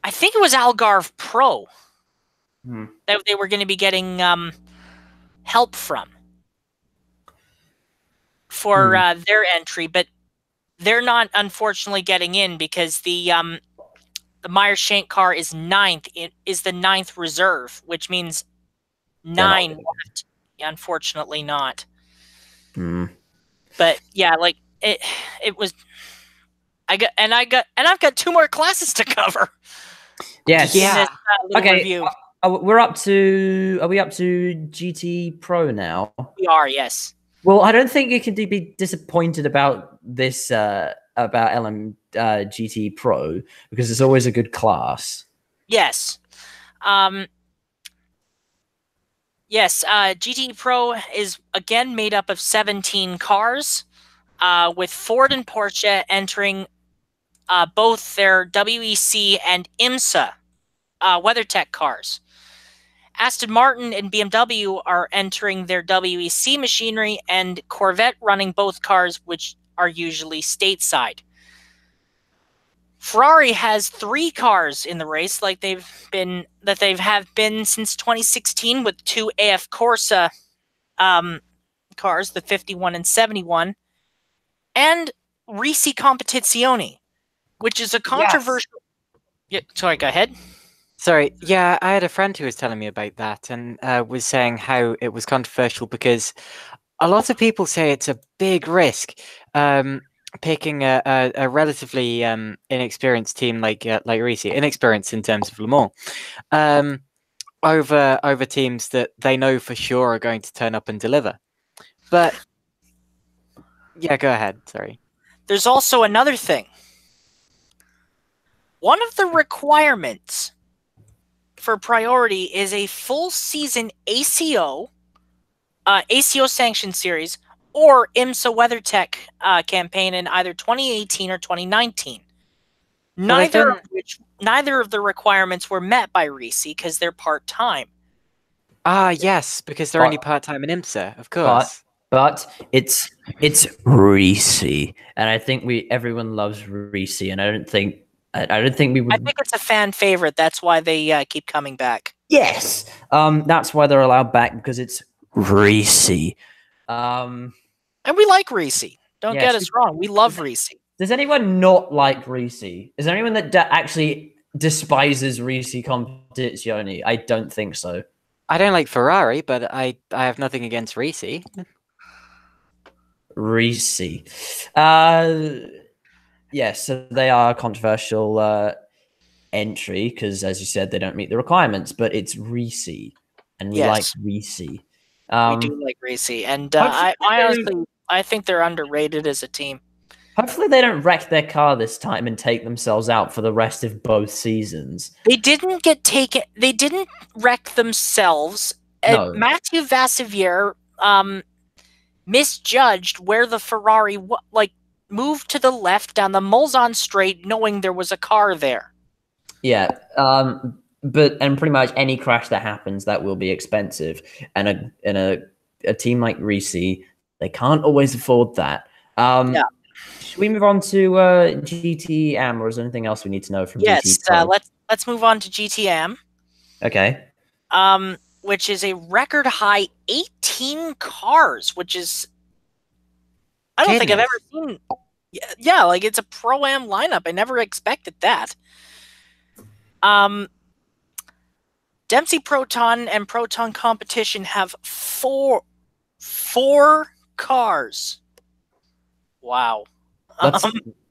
Algarve Pro that they were going to be getting help from for their entry, but they're not, unfortunately, getting in because the Meyer Shank car is 9th. It is the 9th reserve, which means 9 left. Unfortunately, not. But yeah, like it was. I've got 2 more classes to cover. Yes. Yeah. Okay. Review. Are we up to GT Pro now? We are, yes. Well, I don't think you can be disappointed about this about GT Pro because it's always a good class. Yes. Yes, GT Pro is again made up of 17 cars, with Ford and Porsche entering both their WEC and IMSA WeatherTech cars. Aston Martin and BMW are entering their WEC machinery, and Corvette running both cars, which are usually stateside. Ferrari has 3 cars in the race, like they've been since 2016, with 2 AF Corsa cars, the 51 and 71, and Risi Competizione, which is a controversial. Yes. Yeah, sorry, go ahead. Sorry, yeah, I had a friend who was telling me about that and was saying how it was controversial because a lot of people say it's a big risk picking a relatively inexperienced team like Risi, inexperienced in terms of Le Mans, over teams that they know for sure are going to turn up and deliver. But yeah, go ahead. Sorry. There's also another thing. One of the requirements for priority is a full season ACO sanctioned series, or IMSA WeatherTech campaign in either 2018 or 2019. Neither of the requirements were met by Risi because they're part-time. Yes, because they're only part-time in IMSA, of course. But it's Risi, and I think everyone loves Risi, and I don't think we would. I think it's a fan favorite. That's why they keep coming back. Yes, that's why they're allowed back, because it's Risi. And we like Risi. Don't get us wrong. We love Risi. Does anyone not like Risi? Is there anyone that actually despises Risi Competizione? I don't think so. I don't like Ferrari, but I have nothing against Risi. Risi. Yes, so they are a controversial entry because, as you said, they don't meet the requirements, but it's Risi, and we like Risi. We do like Risi, and I honestly think they're underrated as a team. Hopefully they don't wreck their car this time and take themselves out for the rest of both seasons. They didn't get taken. They didn't wreck themselves. No. Mathieu Vassivière misjudged where the Ferrari moved to the left down the Mulsanne straight, knowing there was a car there. Yeah, and pretty much any crash that happens, that will be expensive, and a team like Risi, they can't always afford that. Should we move on to GTM, or is there anything else we need to know from GT Pro? Yes, let's move on to GTM. Okay. Which is a record high 18 cars, which is I don't think I've ever seen. Yeah, like it's a Pro-Am lineup. I never expected that. Dempsey Proton and Proton Competition have four cars. Wow.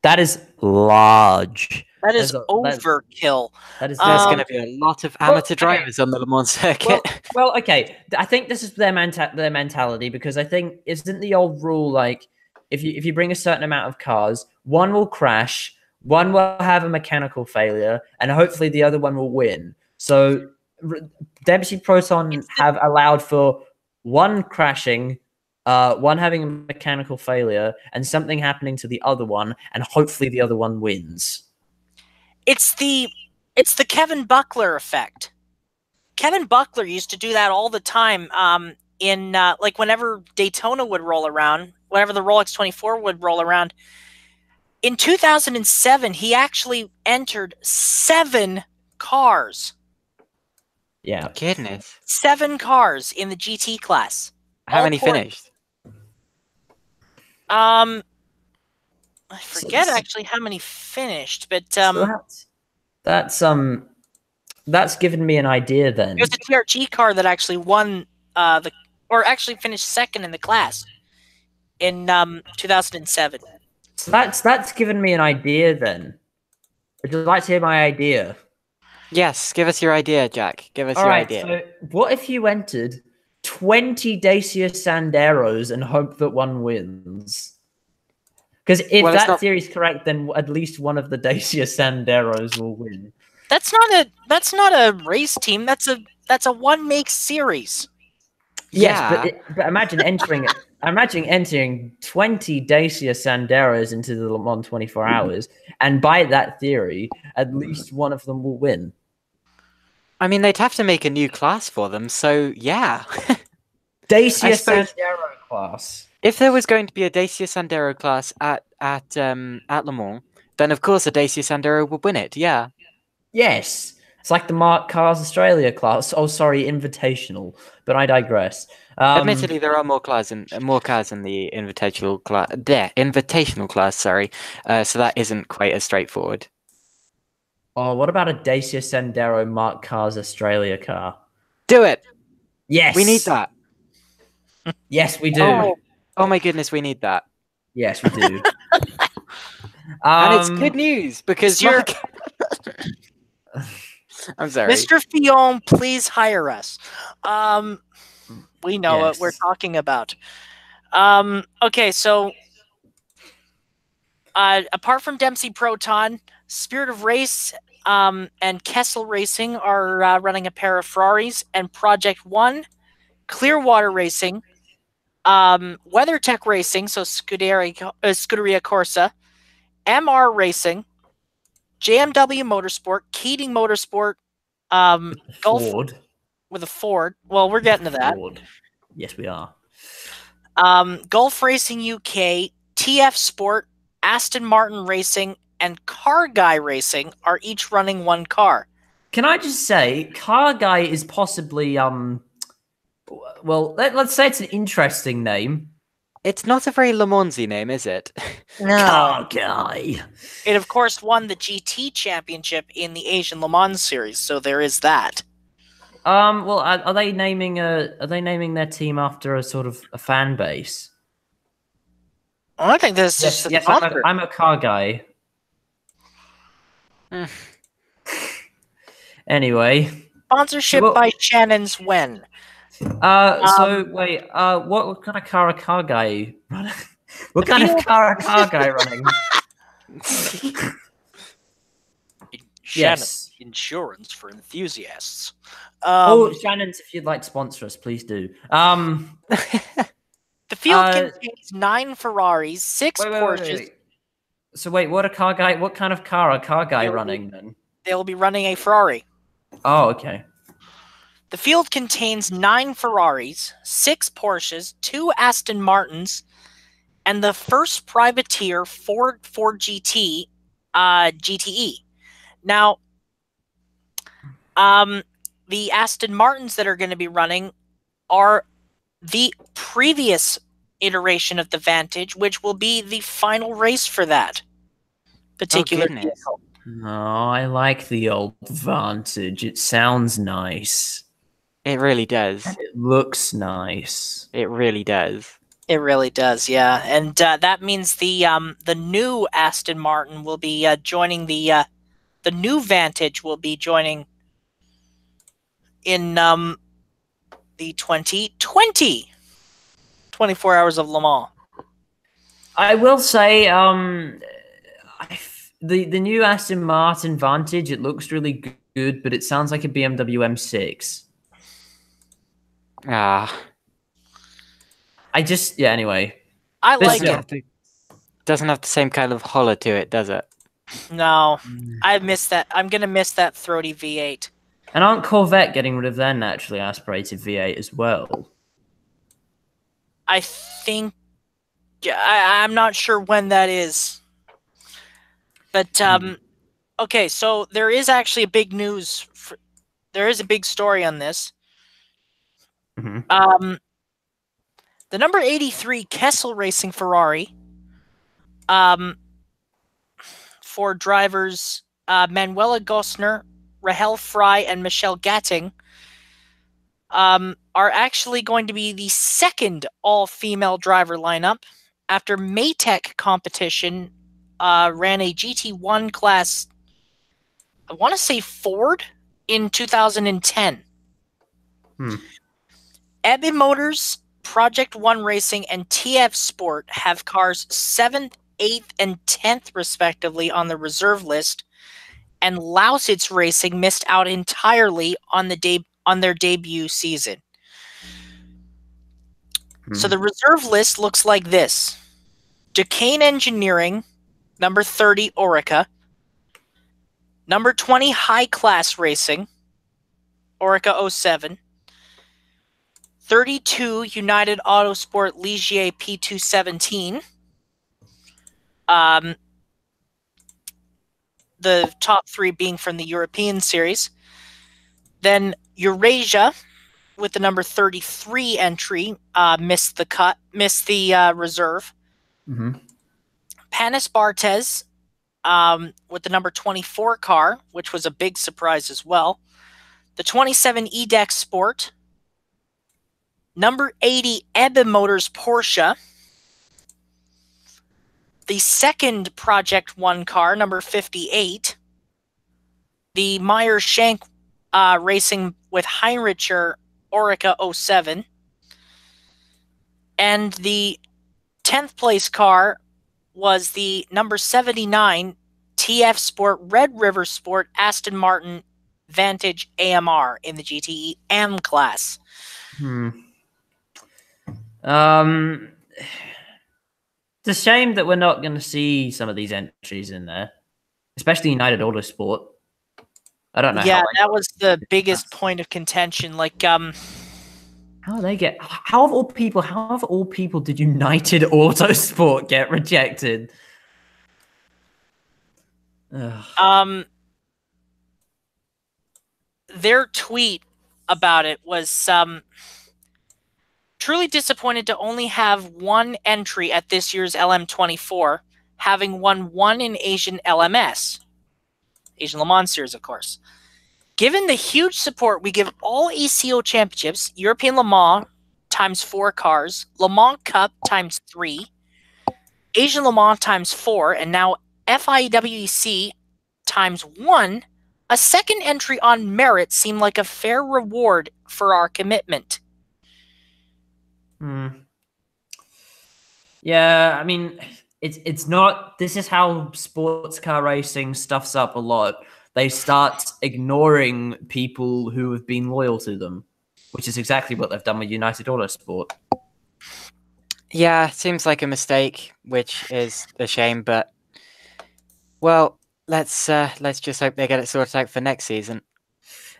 That is large. That is overkill. There's going to be a lot of amateur drivers on the Le Mans circuit. Well, okay. I think this is their mentality, because I think, isn't the old rule like, if you bring a certain amount of cars, one will crash, one will have a mechanical failure, and hopefully the other one will win. So Dempsey Proton have allowed for one crashing, one having a mechanical failure, and something happening to the other one, and hopefully the other one wins. It's the Kevin Buckler effect. Kevin Buckler used to do that all the time. In like whenever Daytona would roll around, whenever the Rolex 24 would roll around. In 2007, he actually entered 7 cars. Yeah. Goodness. 7 cars in the GT class. How many finished? I forget actually how many finished, but so that's given me an idea then. it was a TRG car that actually won or actually finished second in the class in 2007. So that's given me an idea then. Would you like to hear my idea? Yes, give us your idea, Jack. Give us your idea. So what if you entered 20 Dacia Sanderos and hope that one wins? Because if that theory is correct, then at least one of the Dacia Sanderos will win. That's not a race team. That's a one-make series. Yes, but imagine entering 20 Dacia Sanderos into the Le Mans 24 Hours, and by that theory, at least one of them will win. I mean, they'd have to make a new class for them, so yeah. Dacia Sandero class. If there was going to be a Dacia Sandero class at Le Mans, then of course a Dacia Sandero would win it. Yeah. Yes, it's like the Mark Cars Australia class. Oh, sorry, Invitational. But I digress. Admittedly, there are more cars in the Invitational class. Invitational class. Sorry, so that isn't quite as straightforward. Oh, what about a Dacia Sandero Mark Cars Australia car? Do it. Yes, we need that. Yes, we do. Oh my goodness, we need that. Yes, we do. And it's good news because I'm sorry, Mr. Fillon, please hire us. We know what we're talking about. Okay, so apart from Dempsey Proton, Spirit of Race and Kessel Racing are running a pair of Ferraris, and Project One, Clearwater Racing, WeatherTech Racing, so Scuderia Corsa, MR Racing, JMW Motorsport, Keating Motorsport, Gulf with a Ford. Well, we're getting to that. Ford. Yes, we are. Gulf Racing UK, TF Sport, Aston Martin Racing, and Car Guy Racing are each running one car. Can I just say, Car Guy is possibly well, let's say it's an interesting name. It's not a very Le Mans-y name, is it? No. Car Guy. It, of course, won the GT championship in the Asian Le Mans series, so there is that. Well, are they naming their team after a sort of a fan base? I think this is yes. I'm a car guy. Anyway, sponsorship by Shannon's Wen. So wait, what kind of car a car guy running? What kind of car a car guy running? Shannon, insurance for enthusiasts. Shannon's, if you'd like to sponsor us, please do. The field contains 9 Ferraris, 6 Porsches. Wait. So wait, what kind of car a car guy running then? They'll be running a Ferrari. Oh, okay. The field contains 9 Ferraris, 6 Porsches, 2 Aston Martins, and the first privateer Ford GT GTE. Now, the Aston Martins that are going to be running are the previous iteration of the Vantage, which will be the final race for that particular vehicle. Oh, I like the old Vantage. It sounds nice. It really does. And it looks nice. It really does. It really does, yeah. And that means the new Aston Martin will be joining the new Vantage will be joining in the 2020 24 Hours of Le Mans. I will say, the new Aston Martin Vantage, it looks really good, but it sounds like a BMW M6. Anyway. I like it. Doesn't have the same kind of holler to it, does it? No, I miss that. I'm gonna miss that throaty V8. And aren't Corvette getting rid of their naturally aspirated V8 as well? I think I'm not sure when that is. But okay, so there is actually a big news. There is a big story on this. Mm-hmm. The number 83 Kessel Racing Ferrari, for drivers Manuela Gosner, Rahel Fry, and Michelle Gatting, are actually going to be the second all-female driver lineup after Maytech competition ran a GT1 class, I want to say Ford, in 2010. Ebby Motors, Project One Racing, and TF Sport have cars 7th, 8th, and 10th respectively on the reserve list, and Lausitz Racing missed out entirely on their debut season. So the reserve list looks like this: Duquesne Engineering, number 30 Orica, number 20 High Class Racing, Orica 07, 32 United Autosport Ligier P217. The top three being from the European series. Then Eurasia, with the number 33 entry, missed the reserve. Panis Barthez, with the number 24 car, which was a big surprise as well. The 27 EDEX Sport. Number 80 Ebbe Motors Porsche. The second Project One car, number 58. The Meyer Shank Racing with Heinricher Orica 07. And the 10th place car was the number 79 TF Sport Red River Sport Aston Martin Vantage AMR in the GTE M class. It's a shame that we're not going to see some of these entries in there, especially United Autosport. I don't know. Yeah, that was the biggest point of contention. Like, how of all people did United Autosport get rejected? Their tweet about it was truly disappointed to only have one entry at this year's LM24, having won one in Asian LMS. Asian Le Mans Series, of course. Given the huge support we give all ACO championships, European Le Mans times 4 cars, Le Mans Cup times 3, Asian Le Mans times 4, and now FIWEC times 1, a second entry on merit seemed like a fair reward for our commitment. Yeah, I mean, it's not. This is how sports car racing stuffs up a lot. They start ignoring people who have been loyal to them, which is exactly what they've done with United Autosport. Yeah, seems like a mistake, which is a shame. But well, let's just hope they get it sorted out for next season.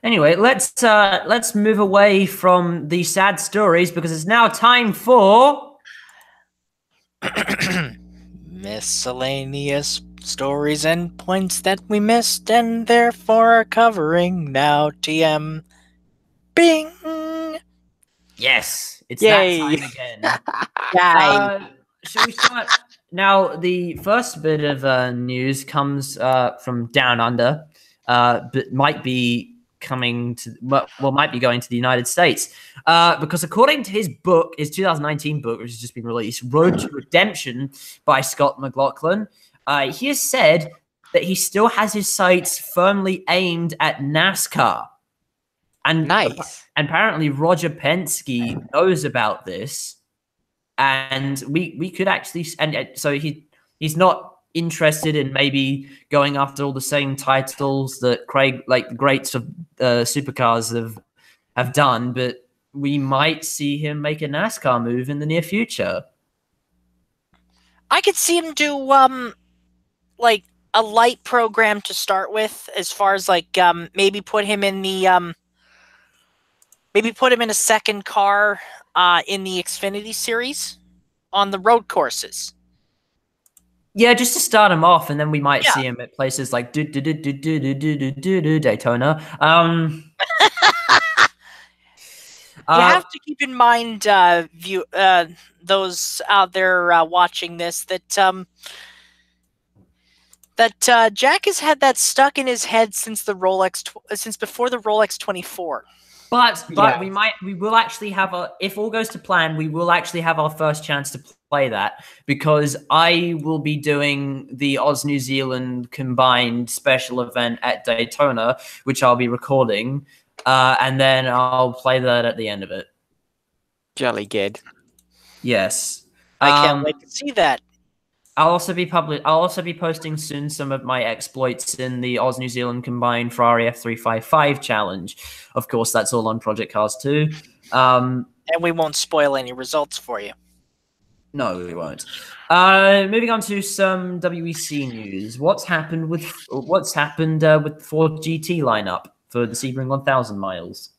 Anyway, let's move away from the sad stories because it's now time for miscellaneous stories and points that we missed and therefore are covering now. TM. Bing. Yes, it's Yay. that time again. Shall we start? Now, the first bit of news comes from Down Under, but might be going to the United States, because according to his 2019 book, which has just been released, Road to Redemption by Scott McLaughlin, he has said that he still has his sights firmly aimed at NASCAR. And Nice. apparently Roger Penske knows about this, and we could actually, and so he's not interested in maybe going after all the same titles that Craig, like the greats of supercars have done, but we might see him make a NASCAR move in the near future. I could see him do like a light program to start with, as far as like maybe put him in the maybe put him in a second car in the Xfinity series on the road courses. Yeah, just to start him off, and then we might Yeah. see him at places like Daytona. You have to keep in mind, those out there watching this, that Jack has had that stuck in his head since the since before the Rolex 24. But Yeah. we will actually have if all goes to plan, we will actually have our first chance to play that, because I will be doing the Oz New Zealand combined special event at Daytona, which I'll be recording, and then I'll play that at the end of it. Jolly good. Yes. I can't wait to see that. I'll also be posting soon some of my exploits in the Oz New Zealand combined Ferrari F355 challenge. Of course, that's all on Project Cars 2. And we won't spoil any results for you. No, we won't. Moving on to some WEC news. What's happened with Ford GT lineup for the Sebring 1000 miles?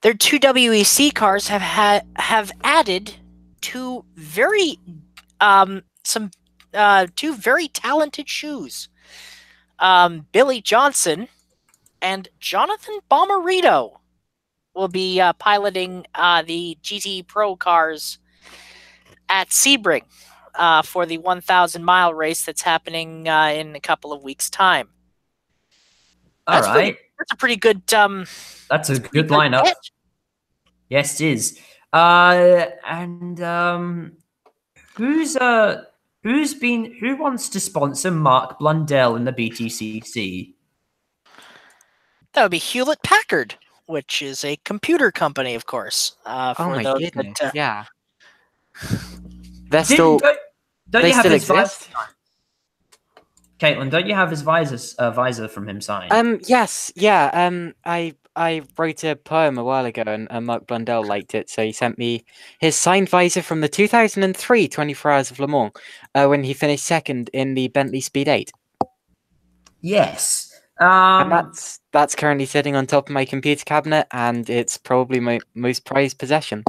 Their two WEC cars have added two very two very talented shoes. Billy Johnson and Jonathan Bomarito will be piloting the GT Pro cars at Sebring for the 1,000-mile race that's happening in a couple of weeks' time. That's a pretty good. That's a good lineup. Pitch. Yes, it is. And who wants to sponsor Mark Blundell in the BTCC? That would be Hewlett Packard, which is a computer company, of course. Oh my goodness! Yeah. Don't you have his exist? Caitlin, don't you have his visor from him signed? Yes, yeah. I wrote a poem a while ago, and Mark Blundell liked it, so he sent me his signed visor from the 2003 24 Hours of Le Mans, when he finished second in the Bentley Speed 8. Yes. And that's currently sitting on top of my computer cabinet, and it's probably my most prized possession.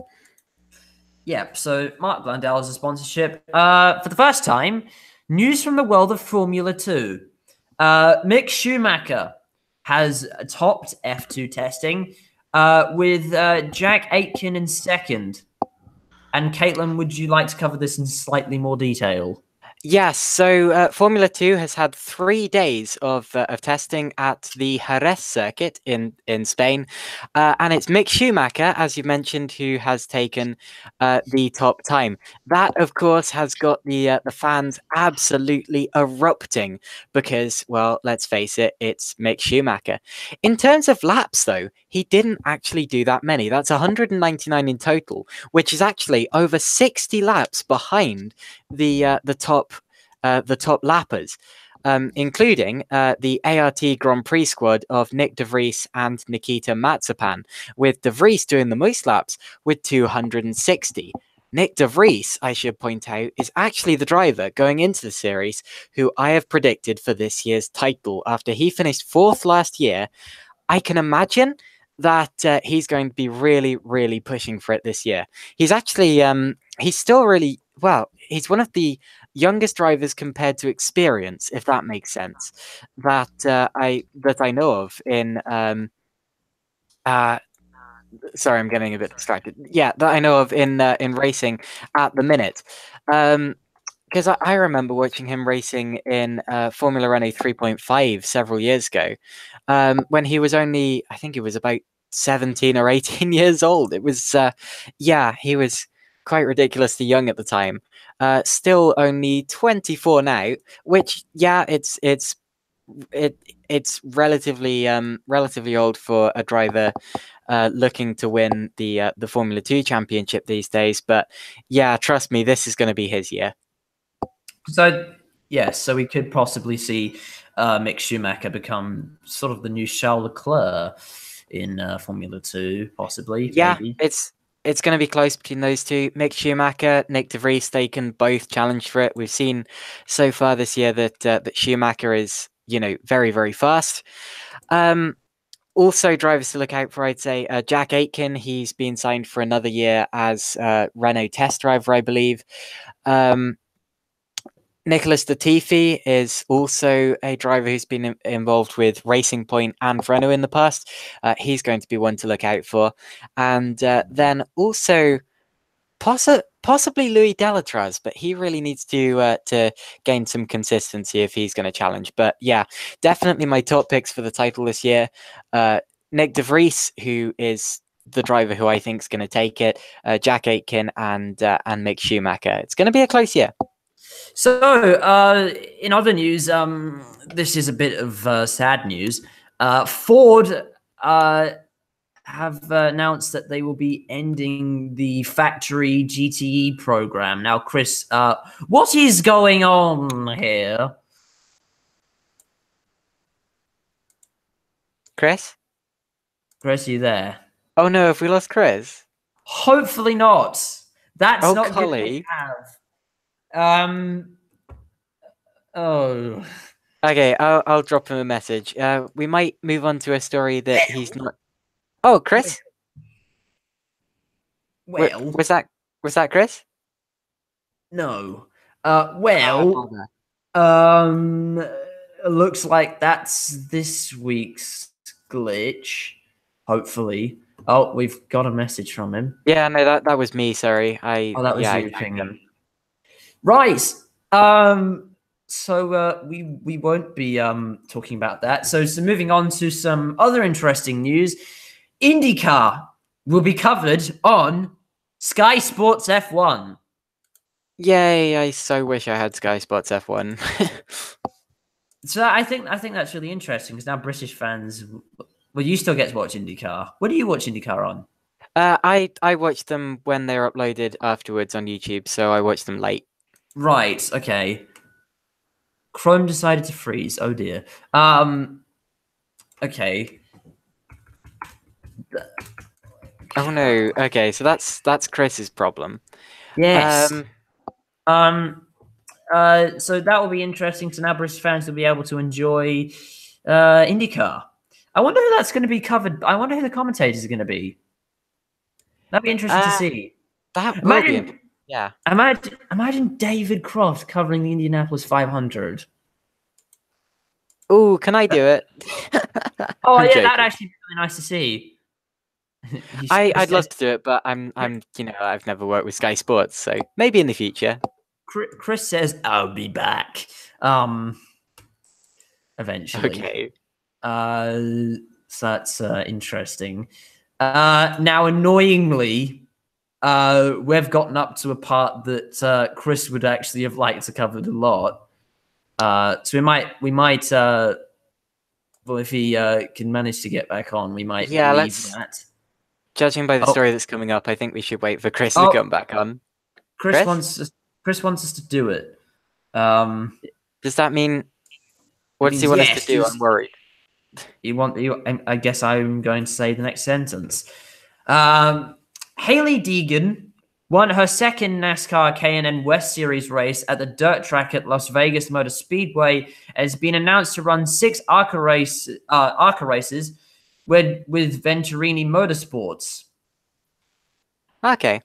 Yeah, so Mark Blundell is a sponsorship. For the first time, news from the world of Formula 2. Mick Schumacher has topped F2 testing with Jack Aitken in second. And Caitlin, would you like to cover this in slightly more detail? Yes, so Formula 2 has had 3 days of testing at the Jerez circuit in Spain, and it's Mick Schumacher, as you mentioned, who has taken the top time. That, of course, has got the fans absolutely erupting because, well, let's face it, it's Mick Schumacher. In terms of laps, though, he didn't actually do that many. That's 199 in total, which is actually over 60 laps behind the top lappers, including the ART Grand Prix squad of Nick De Vries and Nikita Mazepin, with De Vries doing the most laps with 260. Nick De Vries, I should point out, is actually the driver going into the series who I have predicted for this year's title. After he finished 4th last year, I can imagine that he's going to be really, really pushing for it this year. He's actually, he's still really, well, he's one of the youngest drivers compared to experience, if that makes sense, that I know of in, sorry, I'm getting a bit distracted. Yeah, that I know of in racing at the minute. Because I remember watching him racing in Formula Renault 3.5 several years ago, when he was only, I think he was about 17 or 18 years old. It was, yeah, he was quite ridiculously young at the time. Still only 24 now, which, yeah, it's it's relatively old for a driver looking to win the Formula 2 championship these days. But yeah, trust me, this is going to be his year. So yes, so we could possibly see Mick Schumacher become sort of the new Charles Leclerc in Formula 2, possibly. Yeah, maybe. it's going to be close between those two. Mick Schumacher, Nick De Vries, they can both challenge for it. We've seen so far this year that that Schumacher is, very, very fast. Also, drivers to look out for, I'd say, Jack Aitken. He's been signed for another year as Renault test driver, I believe. Nicholas Latifi is also a driver who's been involved with Racing Point and Renault in the past. He's going to be one to look out for. And then also possibly Louis Delatraz, but he really needs to gain some consistency if he's going to challenge. But yeah, definitely my top picks for the title this year. Nick De Vries, who is the driver who I think is going to take it, Jack Aitken and Mick Schumacher. It's going to be a close year. So, in other news, this is a bit of sad news. Ford have announced that they will be ending the factory GTE program. Now, Chris, what is going on here? Chris? Chris, are you there? Oh no, have we lost Chris? Hopefully not. That's not Cully. good to have. Oh. Okay, I'll drop him a message. We might move on to a story that he's not. Oh, Chris. Well, was that Chris? No. Looks like that's this week's glitch. Hopefully. Oh, we've got a message from him. Yeah, no, that was me. Sorry, that was you pinging. Right. So we won't be talking about that. So moving on to some other interesting news. IndyCar will be covered on Sky Sports F1. Yay! I so wish I had Sky Sports F1. So I think that's really interesting because now British fans, well, you still get to watch IndyCar. What do you watch IndyCar on? I watch them when they're uploaded afterwards on YouTube, so I watch them late. Right. Okay. Chrome decided to freeze. Oh dear. Okay. Oh no. Okay, so that's Chris's problem. Yes. So that will be interesting. So now British fans will be able to enjoy IndyCar. I wonder who that's going to be covered. I wonder who the commentators are going to be. That'd be interesting to see. That will be. Yeah. Imagine David Croft covering the Indianapolis 500. Oh, can I do it? Oh yeah, that'd actually be really nice to see. I'd love to do it, but I'm I've never worked with Sky Sports, so maybe in the future. Chris says I'll be back. Eventually. Okay. So that's interesting. Now, annoyingly, we've gotten up to a part that Chris would actually have liked to cover a lot. So we might. Well, if he can manage to get back on, we might leave that. Judging by the story that's coming up, I think we should wait for Chris to come back on. Chris wants us to do it. Does that mean? What does he want us to do? I'm worried. I guess I'm going to say the next sentence. Hailie Deegan won her second NASCAR K&N West Series race at the dirt track at Las Vegas Motor Speedway and has been announced to run 6 ARCA races with Venturini Motorsports. Okay.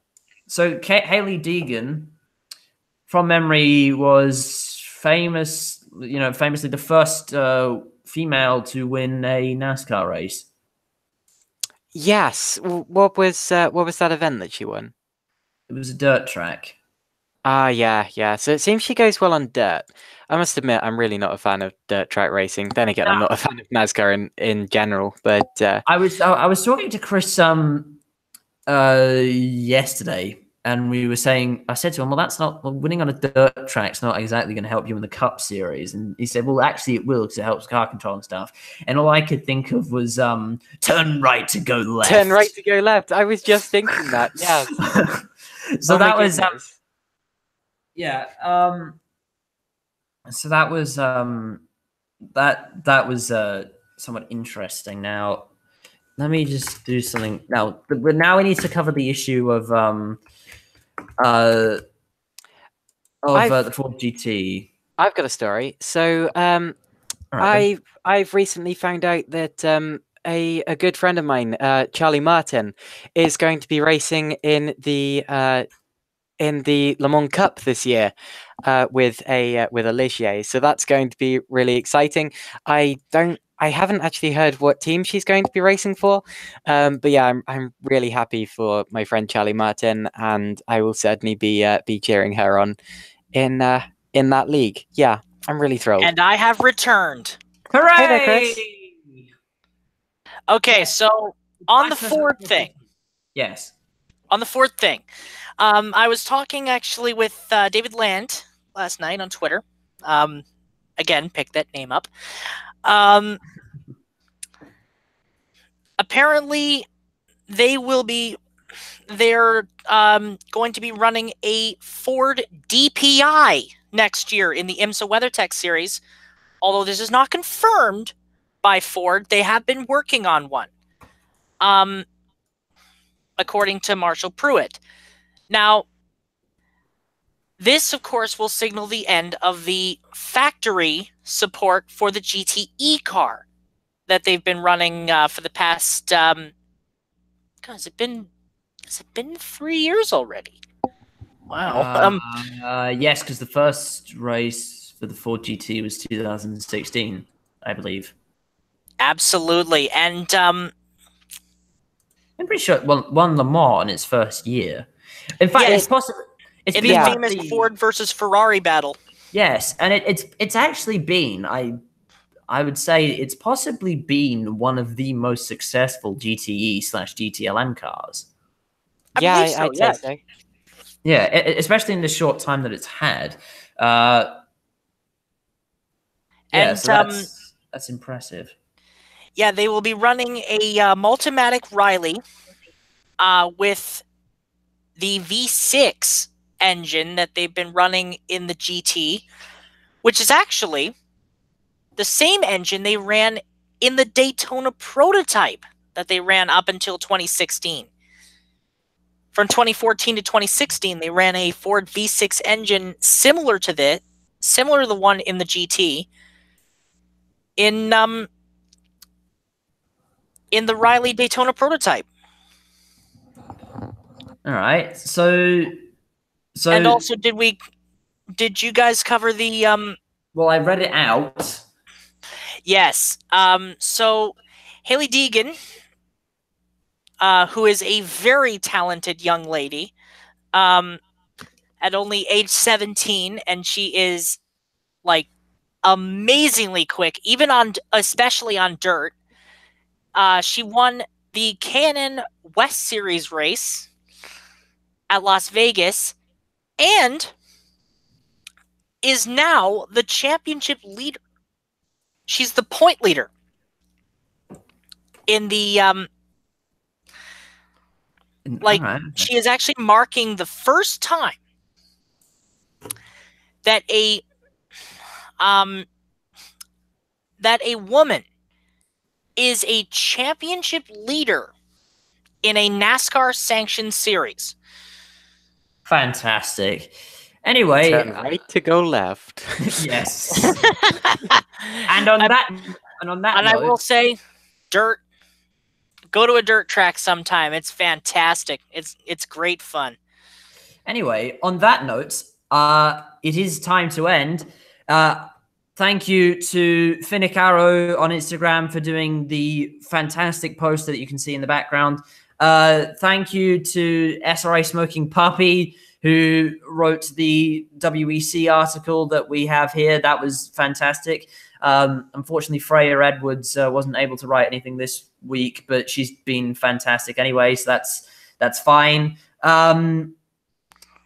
So Hailie Deegan, from memory, was famously the first female to win a NASCAR race. Yes. What was that event that she won? It was a dirt track. Yeah. So it seems she goes well on dirt. I must admit, I'm really not a fan of dirt track racing. Then again, I'm not a fan of NASCAR in general. But I was talking to Chris yesterday, and we were saying, I said to him, well, winning on a dirt track's not exactly going to help you in the Cup Series. And he said, well, actually it will, because it helps car control and stuff. And all I could think of was turn right to go left. Turn right to go left. I was just thinking that. Yes. So that was yeah. So that was that was somewhat interesting. Now, let me just do something. Now we need to cover the issue of the Ford GT. I've got a story. So Right, I've recently found out that a good friend of mine, Charlie Martin, is going to be racing in the Le Mans Cup this year with a Ligier. So that's going to be really exciting. I haven't actually heard what team she's going to be racing for, but yeah, I'm really happy for my friend Charlie Martin, and I will certainly be cheering her on in that league. Yeah, I'm really thrilled. And I have returned. hooray! Hey there, Chris. Okay, so on the Ford thing. Yes. On the Ford thing. I was talking actually with David Land last night on Twitter. Again, pick that name up. Apparently, they're going to be running a Ford DPI next year in the IMSA WeatherTech series. Although this is not confirmed by Ford, they have been working on one. According to Marshall Pruitt. Now, this, of course, will signal the end of the factory support for the GTE car that they've been running for the past. God, has it been 3 years already? Wow. Yes, because the first race for the Ford GT was 2016, I believe. Absolutely, and I'm pretty sure it won Le Mans in its first year. In fact, yes, it's possible. It's in been the famous Ford versus Ferrari battle. Yes, and it's actually been, I would say it's possibly been one of the most successful GTE/GTLM cars. Yeah, I'd say so. Yeah, especially in the short time that it's had. And so that's impressive. Yeah, they will be running a Multimatic Riley with the V6 engine that they've been running in the GT, which is actually the same engine they ran in the Daytona prototype that they ran up until 2016. From 2014 to 2016, they ran a Ford V6 engine similar to the one in the GT in the Riley Daytona prototype. All right. So And also, did you guys cover the well, I read it out. Yes. So Haley Deegan, who is a very talented young lady, at only age 17, and she is like amazingly quick, especially on dirt. She won the Canon West Series race at Las Vegas and is now the championship leader. She's the point leader in the she is actually marking the first time that a woman is a championship leader in a NASCAR sanctioned series. Fantastic. Anyway, turn right to go left. Yes. and on that note, I will say, dirt. Go to a dirt track sometime. It's fantastic. It's great fun. Anyway, on that note, it is time to end. Thank you to Finnick Arrow on Instagram for doing the fantastic poster that you can see in the background. Thank you to SRA Smoking Puppy, who wrote the WEC article that we have here. That was fantastic. Unfortunately, Freya Edwards wasn't able to write anything this week, but she's been fantastic anyway, so that's fine.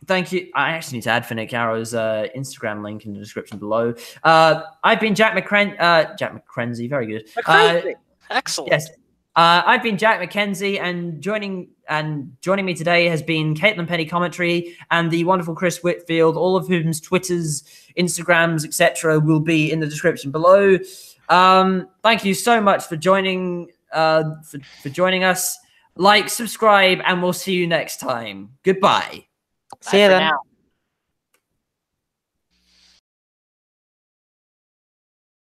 Thank you. I actually need to add Finnick Arrow's Instagram link in the description below. I've been Jack McKenzie. Very good. Excellent. Yes. I've been Jack McKenzie, and joining me today has been Caitlin Penny commentary and the wonderful Chris Whitfield, all of whom's Twitters, Instagrams, etc. will be in the description below. Thank you so much for joining joining us. Like, subscribe, and we'll see you next time. Goodbye. See you then. Now.